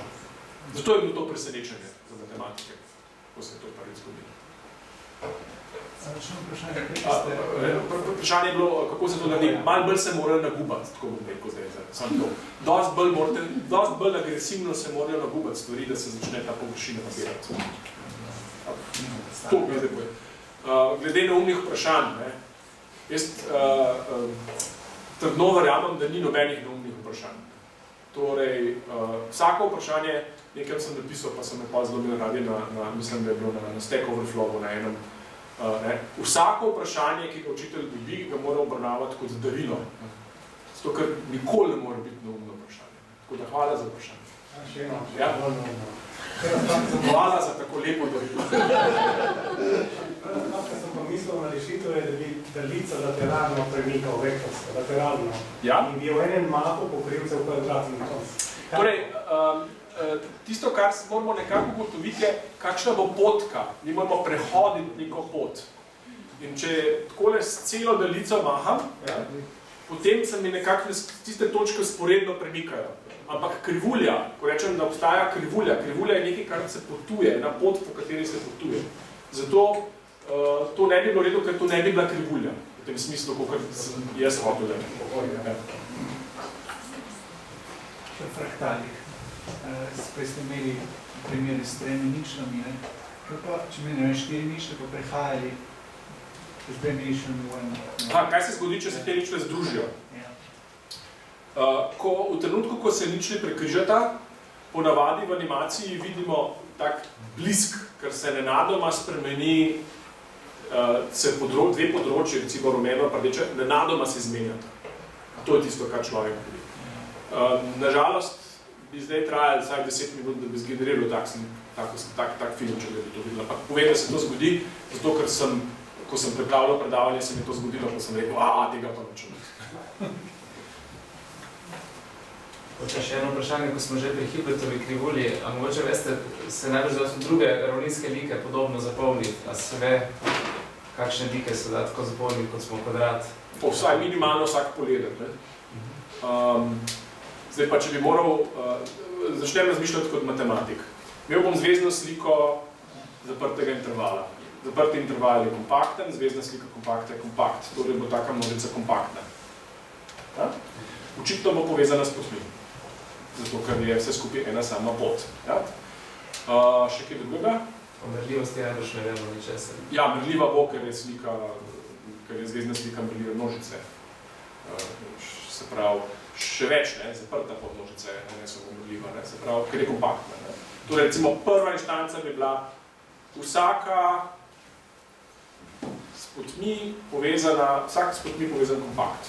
Zato je bilo to presenečenje za matematike, ko se je to prvič zgodilo. Vprašanje je bilo, kako se to naredi. Malo bolj se morajo nagubati, tako bom rekel zdaj. Dost bolj agresivno se morajo nagubati stvari, da se začne ta površina nabirati. To glede boje. Glede neumnih vprašanj, jaz trdno verjamem, da ni nobenih neumnih vprašanj. Torej, vsako vprašanje, nekaj sem napisal, pa sem me pa zelo bil radi mislim, da je bilo na Stack Overflowu na enem. Vsako vprašanje, ki ga učitelj dobi, ga mora obravnavati kot darilo. Zato, ker nikoli ne more biti neumno vprašanje. Tako da hvala za vprašanje. Ja? Hvala za tako lepo darilo. Kaj sem pa mislil na rešitev, je, da bi daljica lateralno premikal, vektorsko, lateralno. Ja? In bi v enem mapu pokril cel kvadratni konc. Torej, tisto, kar moramo nekako ugotoviti, je, kakšna bo potka. Mi moramo prehoditi neko pot. In če takole s celo daljico maham, potem se mi nekako tiste točke sporedno premikajo. Ampak krivulja, ko rečem, da obstaja krivulja, krivulja je nekaj, kar se potuje, ena pot, po kateri se potuje. Zato to ne bi bilo redo, ker to ne bi bila krivulja. V tem smislu, kot sem jaz hotel. Še fraktalih. Prej ste imeli primeri s 3 ničlami, kaj pa, če imeli 4 ničle, pa prehajali z 2 ničlami v eno. Kaj se zgodi, če se te ničle združijo? V trenutku, ko se ničli prekrižata, ponavadi v animaciji vidimo tak blisk, ker se nenadoma spremeni dve področji, recimo rumeno pa rdeče, nenadoma se izmenjata. To je tisto, kar človek vidi. Nažalost, bi zdaj trajali vsaj 10 minut, da bi zgeneriral tak film, če bi to videl. Ampak povem, da se to zgodi, zato ker ko sem pripravljal predavanje, se mi to zgodilo, ko sem rekel, tega pa nočem. Še eno vprašanje, ko smo že pri Hilbertovi krivulji, a mogoče veste, se najbolj zelo druge ravninske like podobno zapolniti, a se ve, kakšne like se da tako zapolniti, kot smo kvadrat? Vsaj minimalno vsak poleden. Zdaj pa, če bi moral, začnem razmišljati kot matematik. Imel bom zvezdno sliko zaprtega intervala. Zaprti interval je kompakten, zvezdna slika kompakta je kompakt. Torej bo taka množica kompaktna. Očitno bo povezana s potmi. Zato, ker je vse skupaj ena sama pot. Še kaj drugega? O merljivosti najbolj ne vemo ničesar. Ja, merljiva bo, ker je zvezdna slika merljive množice. Se pravi, še več, zaprta podmnožica je, ne samo merljiva, se pravi, ker je kompaktna. Torej, recimo, prva inštanca bi bila vsaka s potmi povezana, vsak s potmi povezan kompakt.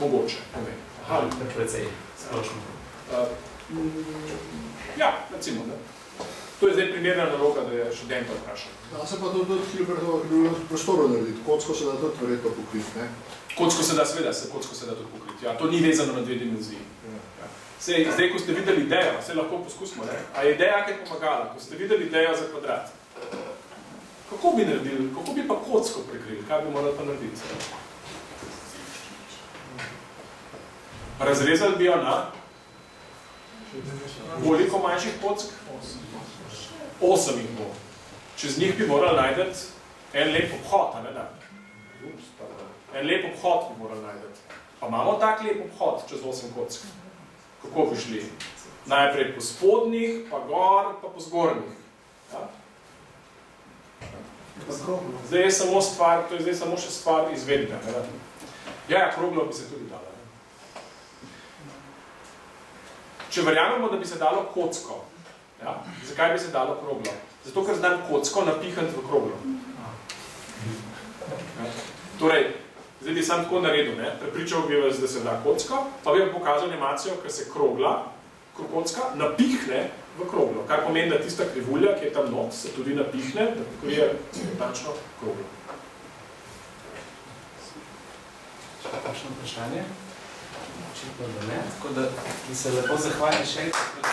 Mogoče, ne vem. Precej splošno. Ja, recimo, ne. To je zdaj primerna naloga, da je študenta vprašal. Da se pa tudi prostoru narediti, kocko se da tudi verjetno pokriti, ne? Kocko se da, seveda, kocko se da tudi pokriti, ja. To ni vezano na 2 dimenziji. Zdaj, ko ste videli idejo, se lahko poskusimo, ne? A je ideja kaj pomagala? Ko ste videli idejo za kvadrat, kako bi naredili, kako bi pa kocko prekrili, kaj bi morali pa narediti? Razrezali bi jo na koliko manjših kock? 8 jih bo. Čez njih bi morali najdeti en lep obhod, a ne da? En lep obhod bi morali najdeti. Pa imamo tak lep obhod čez 8 kock. Kako bi šli? Najprej po spodnjih, pa gor, pa po zgornjih. Zdaj je samo stvar, to je zdaj samo še stvar izvedbe. Ja, kroglo bi se tudi dalo. Če verjamemo, da bi se dalo kocko, zakaj bi se dalo kroglo? Zato, ker znam kocko napihniti v kroglo. Torej, zdaj bi sam tako naredil, prepričal bi vas, da se da kocko, pa bi vam pokazal animacijo, ker se krogla krokotska, napihne v kroglo, kar pomeni, da tista krivulja, ki je tam not, se tudi napihne, da pokrije natančno kroglo. Še kakšno vprašanje? Očitno da ne, tako da ti se lepo zahvalim še enkrat.